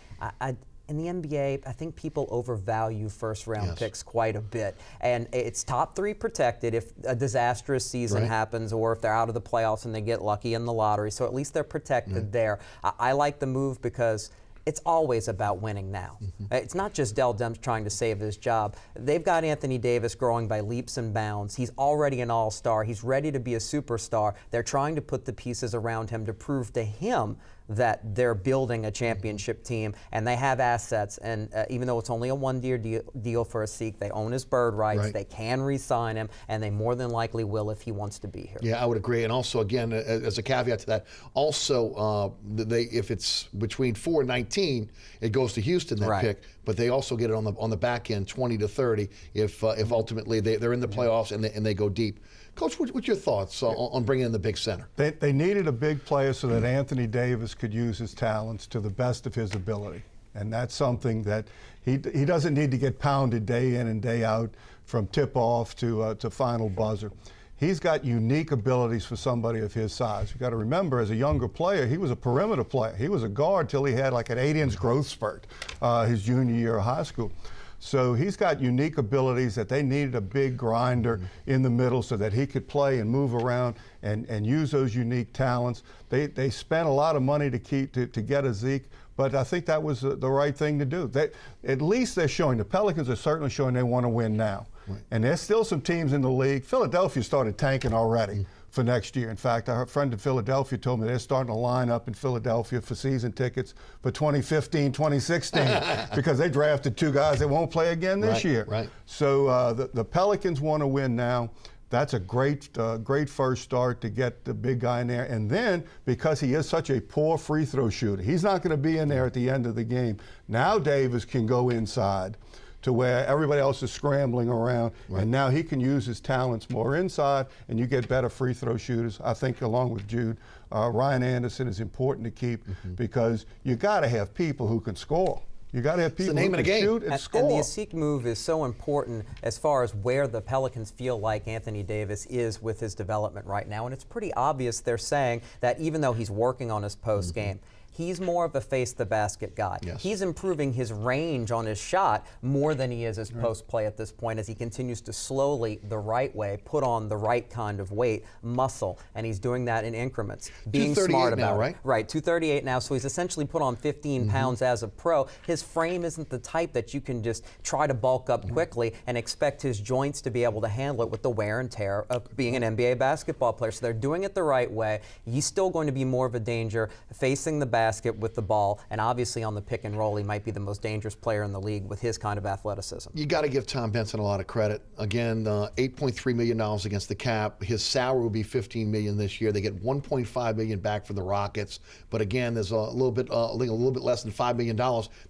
Speaker 3: In the NBA, I think people overvalue first-round picks quite a bit. And it's top three protected if a disastrous season happens or if they're out of the playoffs and they get lucky in the lottery. So at least they're protected there. I like the move because it's always about winning now. It's not just Dell Demps trying to save his job. They've got Anthony Davis growing by leaps and bounds. He's already an all-star. He's ready to be a superstar. They're trying to put the pieces around him to prove to him that they're building a championship team, and they have assets. And even though it's only a one-year deal for Asik, they own his bird rights. They can re-sign him, and they more than likely will if he wants to be here.
Speaker 2: Yeah, I would agree. And also, again, as a caveat to that, also if it's between 4 and 19, it goes to Houston that pick. But they also get it on the back end, 20 to 30, if ultimately they're in the playoffs and they go deep. Coach, what's your thoughts on bringing in the big center?
Speaker 4: They needed a big player so that Anthony Davis could use his talents to the best of his ability. And that's something that he doesn't need to get pounded day in and day out from tip-off to final buzzer. He's got unique abilities for somebody of his size. You've got to remember, as a younger player, he was a perimeter player. He was a guard till he had like an 8-inch growth spurt his junior year of high school. So he's got unique abilities that they needed a big grinder in the middle so that he could play and move around and use those unique talents. They spent a lot of money to get a Zeke, but I think that was the right thing to do. At least they're showing, the Pelicans are certainly showing they want to win now. Right. And there's still some teams in the league. Philadelphia started tanking already for next year. In fact, our friend in Philadelphia told me they're starting to line up in Philadelphia for season tickets for 2015, 2016 because they drafted 2 guys that won't play again this year.
Speaker 2: Right.
Speaker 4: So the Pelicans want to win now. That's a great first start to get the big guy in there. And then, because he is such a poor free throw shooter, he's not going to be in there at the end of the game. Now Davis can go inside to where everybody else is scrambling around, and now he can use his talents more inside, and you get better free throw shooters. I think along with Jude, Ryan Anderson is important to keep because you got to have people who can score. You got to have people who can shoot and score.
Speaker 3: And the Asik move is so important as far as where the Pelicans feel like Anthony Davis is with his development right now. And it's pretty obvious they're saying that even though he's working on his post game, he's more of a face-the-basket guy.
Speaker 2: Yes.
Speaker 3: He's improving his range on his shot more than he is his post play at this point as he continues to slowly, the right way, put on the right kind of weight, muscle, and he's doing that in increments. Being smart about
Speaker 2: now, right?
Speaker 3: it. Right, 238 now, so he's essentially put on 15 pounds as a pro. His frame isn't the type that you can just try to bulk up quickly and expect his joints to be able to handle it with the wear and tear of being an NBA basketball player. So they're doing it the right way. He's still going to be more of a danger facing the basket with the ball, and obviously on the pick and roll, he might be the most dangerous player in the league with his kind of athleticism.
Speaker 2: You got to give Tom Benson a lot of credit. Again, $8.3 million against the cap. His salary will be $15 million this year. They get $1.5 million back from the Rockets, but again, there's a little bit less than $5 million.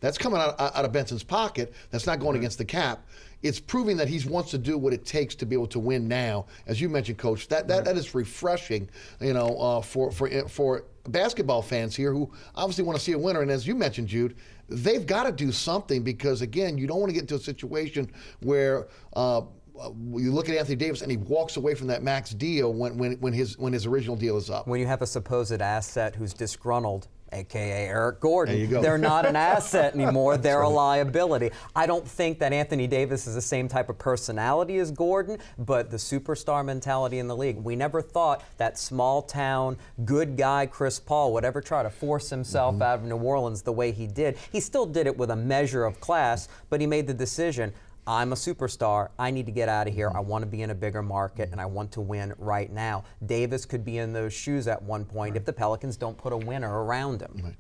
Speaker 2: That's coming out of Benson's pocket. That's not going against the cap. It's proving that he wants to do what it takes to be able to win now. As you mentioned, Coach, that is refreshing, for basketball fans here who obviously want to see a winner. And as you mentioned, Jude, they've got to do something because, again, you don't want to get into a situation where you look at Anthony Davis and he walks away from that max deal when his original deal is up.
Speaker 3: When you have a supposed asset who's disgruntled, a.k.a. Eric Gordon.
Speaker 2: There you go.
Speaker 3: They're not an asset anymore. They're a liability. I don't think that Anthony Davis is the same type of personality as Gordon, but the superstar mentality in the league. We never thought that small-town, good guy Chris Paul would ever try to force himself out of New Orleans the way he did. He still did it with a measure of class, but he made the decision, I'm a superstar. I need to get out of here. I want to be in a bigger market, and I want to win right now. Davis could be in those shoes at one point if the Pelicans don't put a winner around him.
Speaker 2: Right.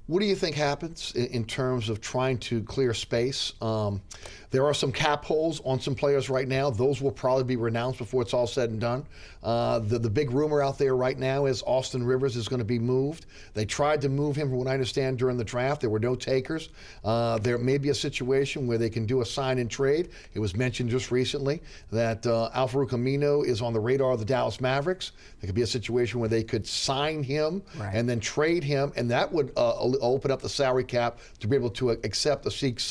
Speaker 2: What do you think happens in terms of trying to clear space? There are some cap holes on some players right now. Those will probably be renounced before it's all said and done. The big rumor out there right now is Austin Rivers is going to be moved. They tried to move him, from what I understand, during the draft. There were no takers. There may be a situation where they can do a sign and trade. It was mentioned just recently that Al-Farouq Aminu is on the radar of the Dallas Mavericks. There could be a situation where they could sign him and then trade him, and that would open up the salary cap to be able to accept the Asik's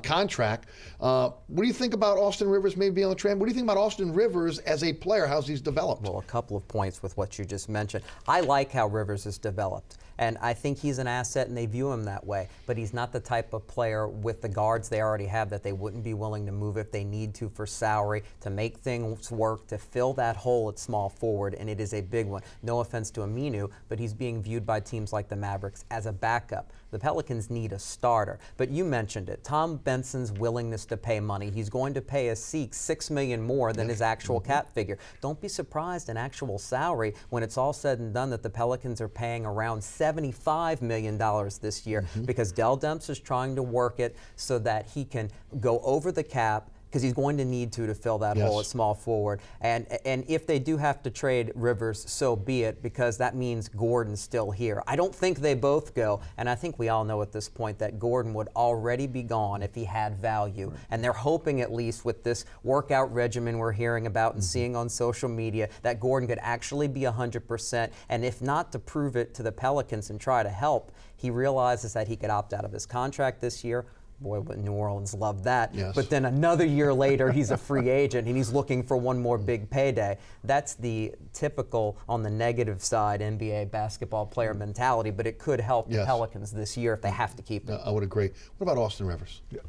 Speaker 2: contract. What do you think about Austin Rivers maybe on the trend? What do you think about Austin Rivers as a player? How's he's developed?
Speaker 3: Well, a couple of points with what you just mentioned. I like how Rivers has developed, and I think he's an asset, and they view him that way. But he's not the type of player with the guards they already have that they wouldn't be willing to move if they need to for salary, to make things work, to fill that hole at small forward, and it is a big one. No offense to Aminu, but he's being viewed by teams like the Mavericks as a backup. The Pelicans need a starter. But you mentioned it, Tom Benson's willingness to pay money. He's going to pay Asik $6 million more than his actual cap figure. Don't be surprised in actual salary when it's all said and done that the Pelicans are paying around $75 million this year because Dell Demps is trying to work it so that he can go over the cap, because he's going to need to fill that hole at small forward. And if they do have to trade Rivers, so be it, because that means Gordon's still here. I don't think they both go, and I think we all know at this point that Gordon would already be gone if he had value. Right. And they're hoping, at least with this workout regimen we're hearing about and seeing on social media, that Gordon could actually be 100%, and if not, to prove it to the Pelicans and try to help. He realizes that he could opt out of his contract this year. Boy, would New Orleans love that.
Speaker 2: Yes.
Speaker 3: But then another year later, he's a free agent and he's looking for one more big payday. That's the typical, on the negative side, NBA basketball player mentality, but it could help the Pelicans this year if they have to keep him.
Speaker 2: I would agree. What about Austin Rivers?
Speaker 4: Yeah.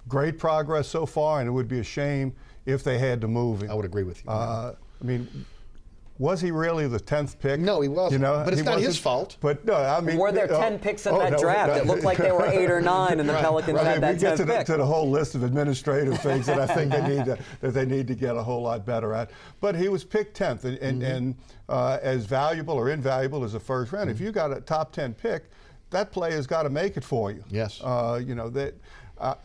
Speaker 4: Great progress so far, and it would be a shame if they had to move him.
Speaker 2: I would agree with you.
Speaker 4: I mean, was he really the 10th pick?
Speaker 2: No, he wasn't.
Speaker 4: You know,
Speaker 2: but it's not his fault.
Speaker 4: But no, I mean,
Speaker 3: were there 10 picks in that draft? It looked like there were 8 or 9, and the Pelicans had that 10th pick.
Speaker 4: We get to the whole list of administrative things that I think they need to get a whole lot better at. But he was picked 10th, and as valuable or invaluable as a first round. If you got a top 10 pick, that player's got to make it for you.
Speaker 2: Yes.
Speaker 4: You know that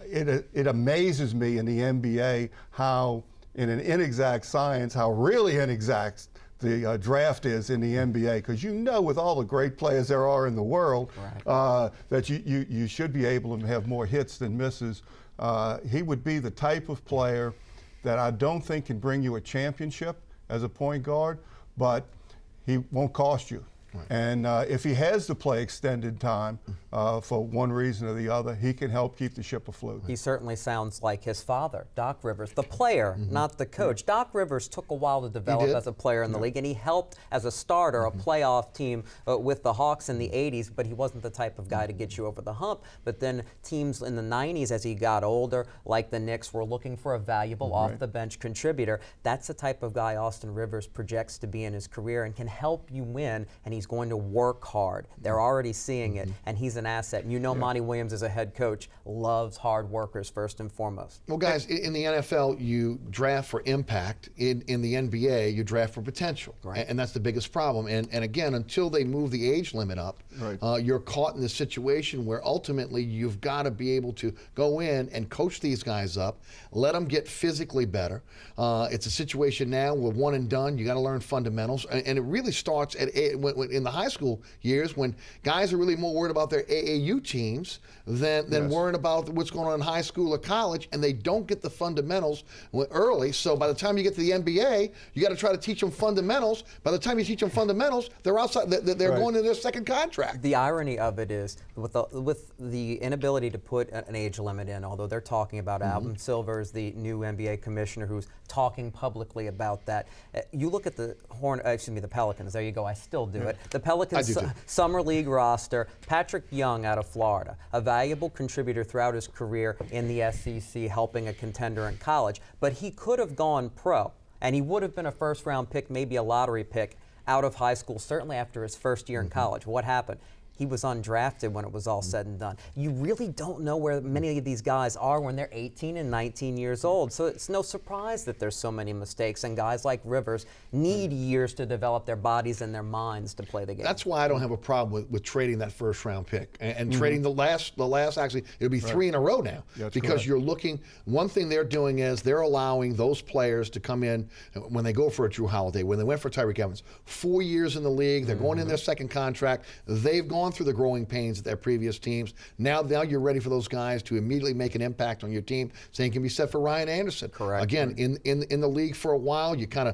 Speaker 4: it amazes me in the NBA how, in an inexact science, how really inexact the draft is in the NBA, because you know, with all the great players there are in the world, that you should be able to have more hits than misses. He would be the type of player that I don't think can bring you a championship as a point guard, but he won't cost you. Right. And if he has to play extended time for one reason or the other, he can help keep the ship afloat.
Speaker 3: He certainly sounds like his father, Doc Rivers, the player, not the coach. Doc Rivers took a while to develop as a player in the league, and he helped as a starter, a playoff team with the Hawks in the 80s, but he wasn't the type of guy to get you over the hump. But then teams in the 90s, as he got older, like the Knicks, were looking for a valuable off-the-bench contributor. That's the type of guy Austin Rivers projects to be in his career and can help you win, and he's going to work hard. They're already seeing it, and he's an asset. And you know, Monty Williams, as a head coach, loves hard workers first and foremost.
Speaker 2: Well, guys, in the NFL, you draft for impact. In the NBA, you draft for potential. Right. And that's the biggest problem. And again, until they move the age limit up, you're caught in this situation where ultimately you've got to be able to go in and coach these guys up, let them get physically better. It's a situation now where one and done, you got to learn fundamentals. And it really starts in the high school years, when guys are really more worried about their AAU teams than worrying about what's going on in high school or college, and they don't get the fundamentals early. So by the time you get to the NBA, you got to try to teach them fundamentals. By the time you teach them fundamentals, they're outside. They're going to their second contract.
Speaker 3: The irony of it is, with the inability to put an age limit in, although they're talking about Adam Silver is the new NBA commissioner who's talking publicly about that. You look at the Pelicans. There you go. I still do it. The Pelicans summer league roster, Patrick Young out of Florida, a valuable contributor throughout his career in the SEC, helping a contender in college. But he could have gone pro, and he would have been a first-round pick, maybe a lottery pick, out of high school, certainly after his first year in college. What happened? He was undrafted when it was all said and done. You really don't know where many of these guys are when they're 18 and 19 years old. So it's no surprise that there's so many mistakes, and guys like Rivers need years to develop their bodies and their minds to play the game.
Speaker 2: That's why I don't have a problem with trading that first round pick and trading the last actually, it'll be 3 in a row now, because you're looking, one thing they're doing is they're allowing those players to come in when they go for a Drew Holiday, when they went for Tyreek Evans, 4 years in the league, they're going in their second contract, they've gone through the growing pains at their previous teams. Now you're ready for those guys to immediately make an impact on your team. Same can be said for Ryan Anderson.
Speaker 3: Correct.
Speaker 2: Again, in the league for a while, he kind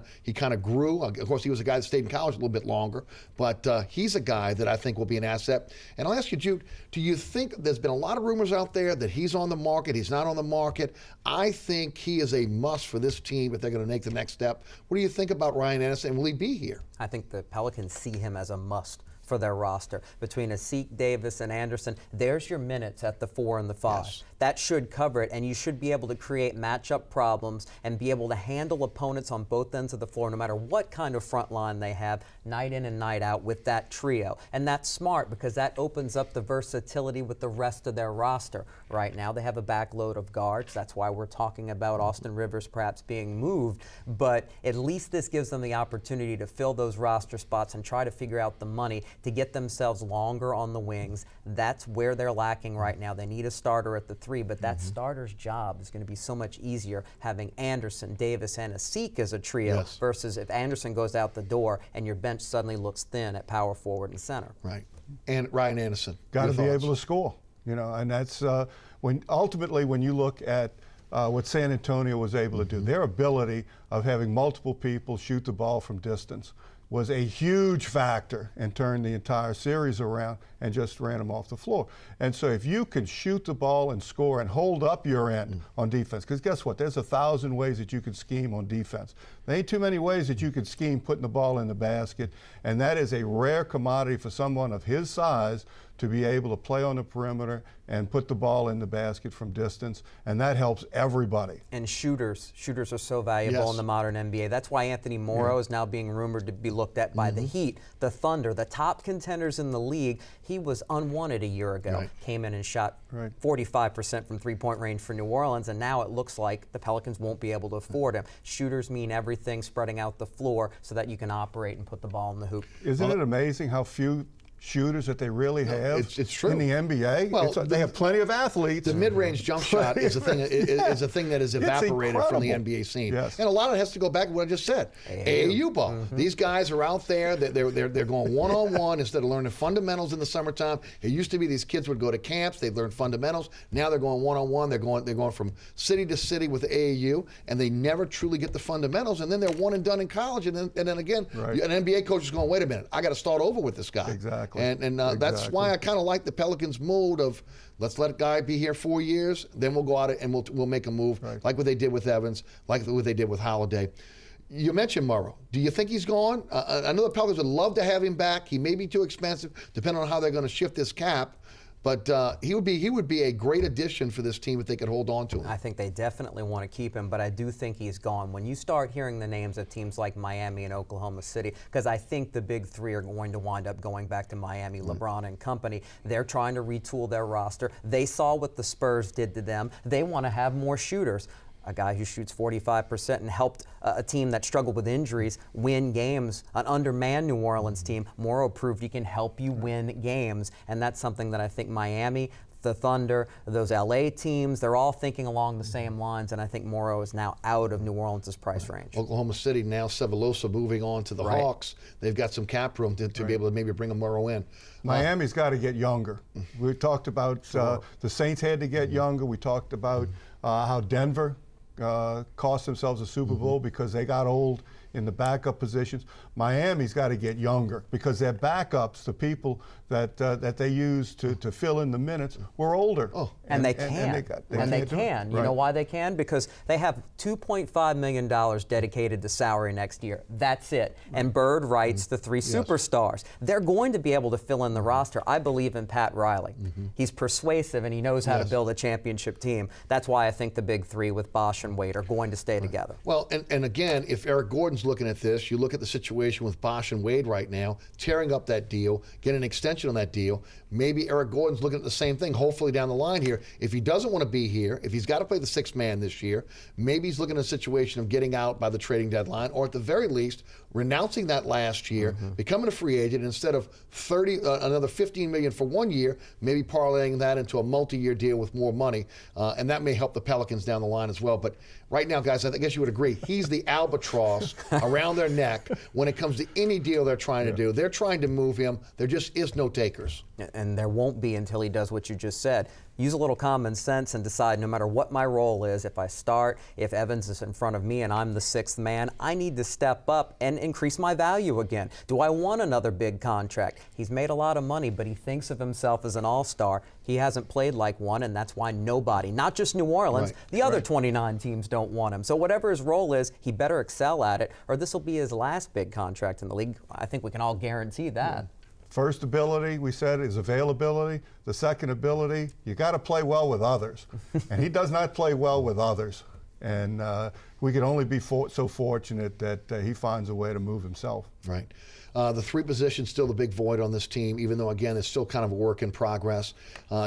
Speaker 2: of grew. Of course, he was a guy that stayed in college a little bit longer, but he's a guy that I think will be an asset. And I'll ask you, Jude, do you think there's been a lot of rumors out there that he's on the market, he's not on the market? I think he is a must for this team if they're going to make the next step. What do you think about Ryan Anderson, and will he be here?
Speaker 3: I think the Pelicans see him as a must for their roster. Between Asik, Davis, and Anderson, there's your minutes at the 4 and the 5. Yes. That should cover it, and you should be able to create matchup problems and be able to handle opponents on both ends of the floor, no matter what kind of front line they have, night in and night out with that trio. And that's smart, because that opens up the versatility with the rest of their roster. Right now, they have a backload of guards. That's why we're talking about Austin Rivers perhaps being moved. But at least this gives them the opportunity to fill those roster spots and try to figure out the money. to get themselves longer on the wings. That's where they're lacking right now. They need a starter at the 3, but that starter's job is going to be so much easier having Anderson, Davis, and Asik as a trio versus if Anderson goes out the door and your bench suddenly looks thin at power forward and center.
Speaker 2: Right. And Ryan Anderson.
Speaker 4: Got to be able to score, and that's when you look at what San Antonio was able to do. Their ability of having multiple people shoot the ball from distance was a huge factor and turned the entire series around and just ran them off the floor. And so if you can shoot the ball and score and hold up your end on defense, because guess what? There's 1,000 ways that you can scheme on defense. There ain't too many ways that you can scheme putting the ball in the basket, and that is a rare commodity for someone of his size to be able to play on the perimeter and put the ball in the basket from distance, and that helps everybody.
Speaker 3: And shooters are so valuable in the modern NBA. That's why Anthony Morrow is now being rumored to be looked at by the Heat, the Thunder, the top contenders in the league. He was unwanted a year ago. Came in and shot 45% from three-point range for New Orleans, and now it looks like the Pelicans won't be able to afford him. Shooters mean everything, spreading out the floor so that you can operate and put the ball in the hoop.
Speaker 4: Isn't it amazing how few shooters that they really have
Speaker 2: it's true.
Speaker 4: in the NBA?
Speaker 2: Well,
Speaker 4: they have plenty of athletes.
Speaker 2: The mid-range jump shot is a thing that is evaporated from the NBA scene.
Speaker 4: Yes.
Speaker 2: And a lot of it has to go back to what I just said. AAU ball. These guys are out there, they're going one-on-one instead of learning fundamentals in the summertime. It used to be these kids would go to camps, they'd learn fundamentals. Now they're going one-on-one, they're going from city to city with AAU, and they never truly get the fundamentals, and then they're one and done in college, and then again, an NBA coach is going, wait a minute, I got to start over with this guy.
Speaker 4: Exactly.
Speaker 2: And that's why I kind of like the Pelicans' mood of let's let a guy be here 4 years, then we'll go out and we'll make a move, like what they did with Evans, like what they did with Holiday. You mentioned Morrow. Do you think he's gone? I know the Pelicans would love to have him back. He may be too expensive, depending on how they're going to shift this cap. But he would be a great addition for this team if they could hold on to him.
Speaker 3: I think they definitely want to keep him, but I do think he's gone. When you start hearing the names of teams like Miami and Oklahoma City, because I think the big 3 are going to wind up going back to Miami, LeBron and company. They're trying to retool their roster. They saw what the Spurs did to them. They want to have more shooters. A guy who shoots 45% and helped a team that struggled with injuries win games, an undermanned New Orleans team. Morrow proved he can help you win games, and that's something that I think Miami, the Thunder, those LA teams, they're all thinking along the same lines, and I think Morrow is now out of New Orleans' price range.
Speaker 2: Oklahoma City now, Ceballosa moving on to the Hawks. They've got some cap room to be able to maybe bring a Morrow in.
Speaker 4: Miami's got to get younger. We talked about the Saints had to get younger. We talked about how Denver cost themselves a Super Bowl because they got old in the backup positions. Miami's got to get younger because their backups, the people that they use to fill in the minutes, were older.
Speaker 3: And they can. They can. You know why they can? Because they have $2.5 million dedicated to salary next year. That's it. And Bird writes the 3 superstars. They're going to be able to fill in the roster. I believe in Pat Riley. He's persuasive and he knows how to build a championship team. That's why I think the big 3 with Bosh and Wade are going to stay together.
Speaker 2: Well, and again, if Eric Gordon's looking at this, you look at the situation with Bosh and Wade right now, tearing up that deal, getting an extension on that deal. Maybe Eric Gordon's looking at the same thing, hopefully down the line here. If he doesn't want to be here, if he's got to play the 6th man this year, maybe he's looking at a situation of getting out by the trading deadline, or at the very least, renouncing that last year, becoming a free agent, and instead of another $15 million for 1 year, maybe parlaying that into a multi-year deal with more money, and that may help the Pelicans down the line as well. But right now, guys, I guess you would agree, he's the albatross around their neck when it comes to any deal they're trying to do. They're trying to move him. There just is no takers.
Speaker 3: And there won't be until he does what you just said. Use a little common sense and decide no matter what my role is, if I start, if Evans is in front of me and I'm the 6th man, I need to step up and increase my value again. Do I want another big contract? He's made a lot of money, but he thinks of himself as an all-star. He hasn't played like one, and that's why nobody, not just New Orleans, the other 29 teams don't want him. So whatever his role is, he better excel at it, or this will be his last big contract in the league. I think we can all guarantee that.
Speaker 4: First ability, we said, is availability. The second ability, you got to play well with others. And he does not play well with others. And we could only be so fortunate that he finds a way to move himself.
Speaker 2: Right. The three positions still the big void on this team, even though, again, it's still kind of a work in progress.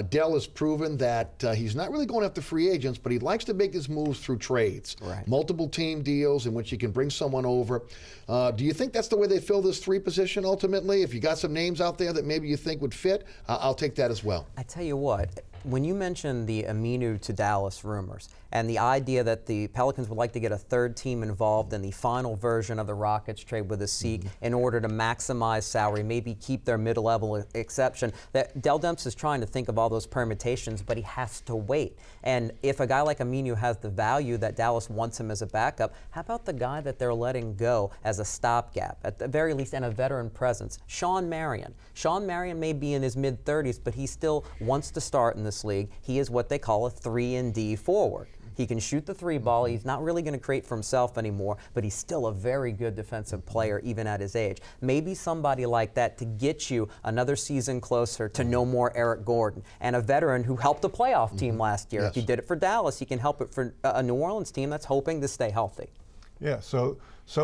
Speaker 2: Dell has proven that he's not really going after free agents, but he likes to make his moves through trades.
Speaker 3: Right.
Speaker 2: Multiple team deals in which he can bring someone over. Do you think that's the way they fill this three position ultimately? If you got some names out there that maybe you think would fit, I'll take that as well.
Speaker 3: I tell you what, when you mentioned the Aminu to Dallas rumors and the idea that the Pelicans would like to get a third team involved in the final version of the Rockets trade with a Zeke in order to maximize salary, maybe keep their mid-level exception, that Dell Demps is trying to think of all those permutations, but he has to wait. And if a guy like Aminu has the value that Dallas wants him as a backup, how about the guy that they're letting go as a stopgap, at the very least, and a veteran presence? Sean Marion. Sean Marion may be in his mid-30s, but he still wants to start in this league. He is what they call a 3-and-D forward. He can shoot the three ball. He's not really going to create for himself anymore, but he's still a very good defensive player even at his age. Maybe somebody like that to get you another season closer to no more Eric Gordon, and a veteran who helped a playoff team last year.
Speaker 2: Yes.
Speaker 3: If he did it for Dallas, he can help it for a New Orleans team that's hoping to stay healthy.
Speaker 4: Yeah, so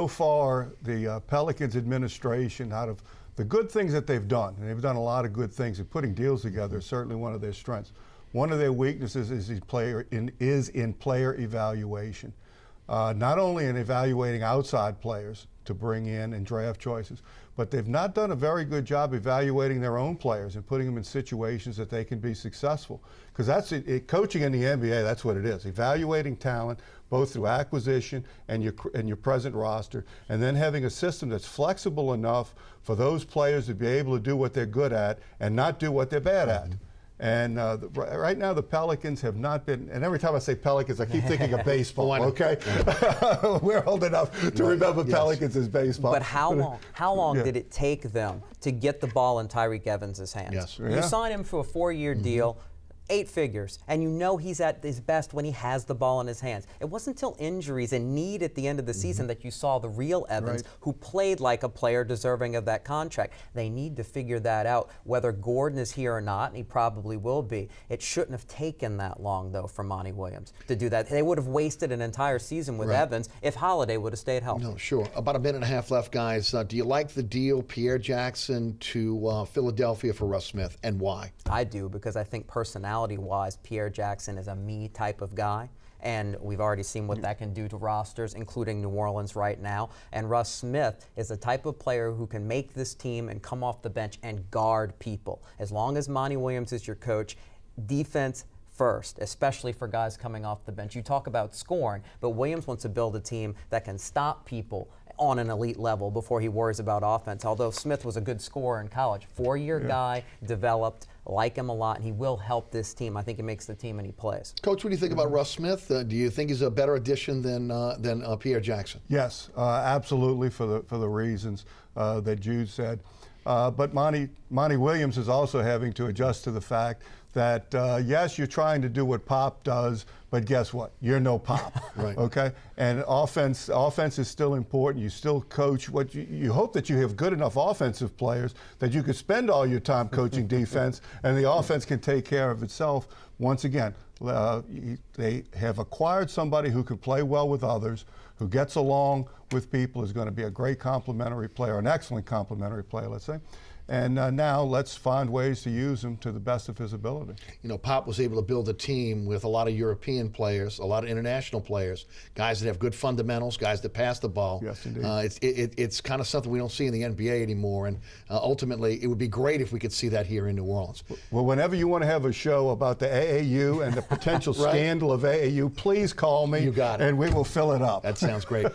Speaker 4: far the Pelicans administration, out of the good things that they've done, and they've done a lot of good things, and putting deals together is certainly one of their strengths. One of their weaknesses is in player evaluation. Not only in evaluating outside players to bring in and draft choices, but they've not done a very good job evaluating their own players and putting them in situations that they can be successful. Because that's coaching in the NBA, that's what it is. Evaluating talent, both through acquisition and your present roster, and then having a system that's flexible enough for those players to be able to do what they're good at and not do what they're bad at. And right now, the Pelicans have not been, and every time I say Pelicans, I keep thinking of baseball, okay? We're old enough to remember Pelicans as baseball.
Speaker 3: But how long did it take them to get the ball in Tyreke Evans' hands?
Speaker 2: Yes.
Speaker 3: You sign him for a 4-year deal, 8 figures, and you know he's at his best when he has the ball in his hands. It wasn't until injuries and need at the end of the season that you saw the real Evans, who played like a player deserving of that contract. They need to figure that out, whether Gordon is here or not, and he probably will be. It shouldn't have taken that long, though, for Monty Williams to do that. They would have wasted an entire season with Evans if Holiday would have stayed healthy.
Speaker 2: No, sure. About a minute and a half left, guys. Do you like the deal, Pierre Jackson to Philadelphia for Russ Smith, and why?
Speaker 3: I do, because I think personality-wise, Pierre Jackson is a me type of guy. And we've already seen what that can do to rosters, including New Orleans right now. And Russ Smith is the type of player who can make this team and come off the bench and guard people. As long as Monty Williams is your coach, defense first, especially for guys coming off the bench. You talk about scoring, but Williams wants to build a team that can stop people on an elite level before he worries about offense. Although Smith was a good scorer in college. 4-year guy, developed, like him a lot, and he will help this team. I think he makes the team and he plays.
Speaker 2: Coach, what do you think about Russ Smith? Do you think he's a better addition than Pierre Jackson?
Speaker 4: Yes, absolutely, for the reasons that Jude said. But Monty Williams is also having to adjust to the fact that, yes, you're trying to do what Pop does, but guess what? You're no Pop, okay? And offense is still important. You still coach. What you hope that you have good enough offensive players that you could spend all your time coaching defense, and the offense can take care of itself. Once again, they have acquired somebody who can play well with others, who gets along with people, is going to be a great complementary player, an excellent complementary player, let's say. And now let's find ways to use him to the best of his ability.
Speaker 2: You know, Pop was able to build a team with a lot of European players, a lot of international players, guys that have good fundamentals, guys that pass the ball.
Speaker 4: Yes, indeed.
Speaker 2: It's kind of something we don't see in the NBA anymore, and ultimately it would be great if we could see that here in New Orleans.
Speaker 4: Well, whenever you want to have a show about the AAU and the potential scandal of AAU, please call me.
Speaker 2: You got it.
Speaker 4: And we will fill it up.
Speaker 2: That sounds great.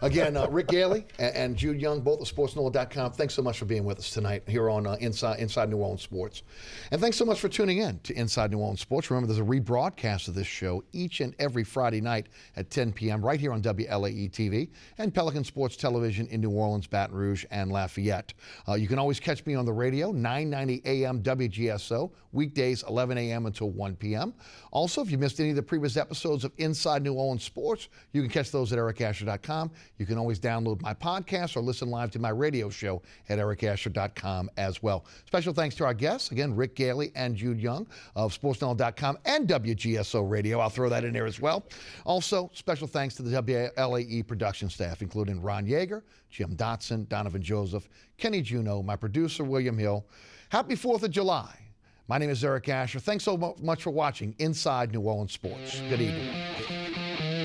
Speaker 2: Again, Rick Gaille and Jude Young, both of SportsNola.com, thanks so much for being with us tonight here on Inside New Orleans Sports. And thanks so much for tuning in to Inside New Orleans Sports. Remember, there's a rebroadcast of this show each and every Friday night at 10 p.m. right here on WLAE TV and Pelican Sports Television in New Orleans, Baton Rouge, and Lafayette. You can always catch me on the radio, 990 AM WGSO, weekdays 11 a.m. until 1 p.m. Also, if you missed any of the previous episodes of Inside New Orleans Sports, you can catch those at ericasher.com. You can always download my podcast or listen live to my radio show at ericasher.com as well. Special thanks to our guests, again, Rick Gaille and Jude Young of SportsNola.com and WGSO Radio. I'll throw that in there as well. Also, special thanks to the WLAE production staff, including Ron Yeager, Jim Dotson, Donovan Joseph, Kenny Juneau, my producer, William Hill. Happy 4th of July. My name is Eric Asher. Thanks so much for watching Inside New Orleans Sports. Good evening.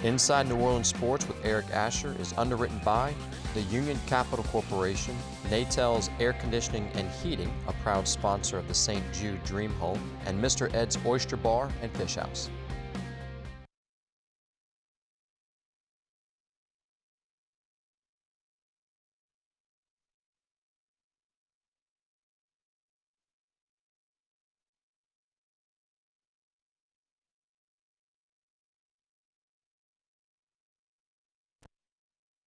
Speaker 1: Inside New Orleans Sports with Eric Asher is underwritten by the Union Capital Corporation, Natel's Air Conditioning and Heating, a proud sponsor of the St. Jude Dream Home, and Mr. Ed's Oyster Bar and Fish House.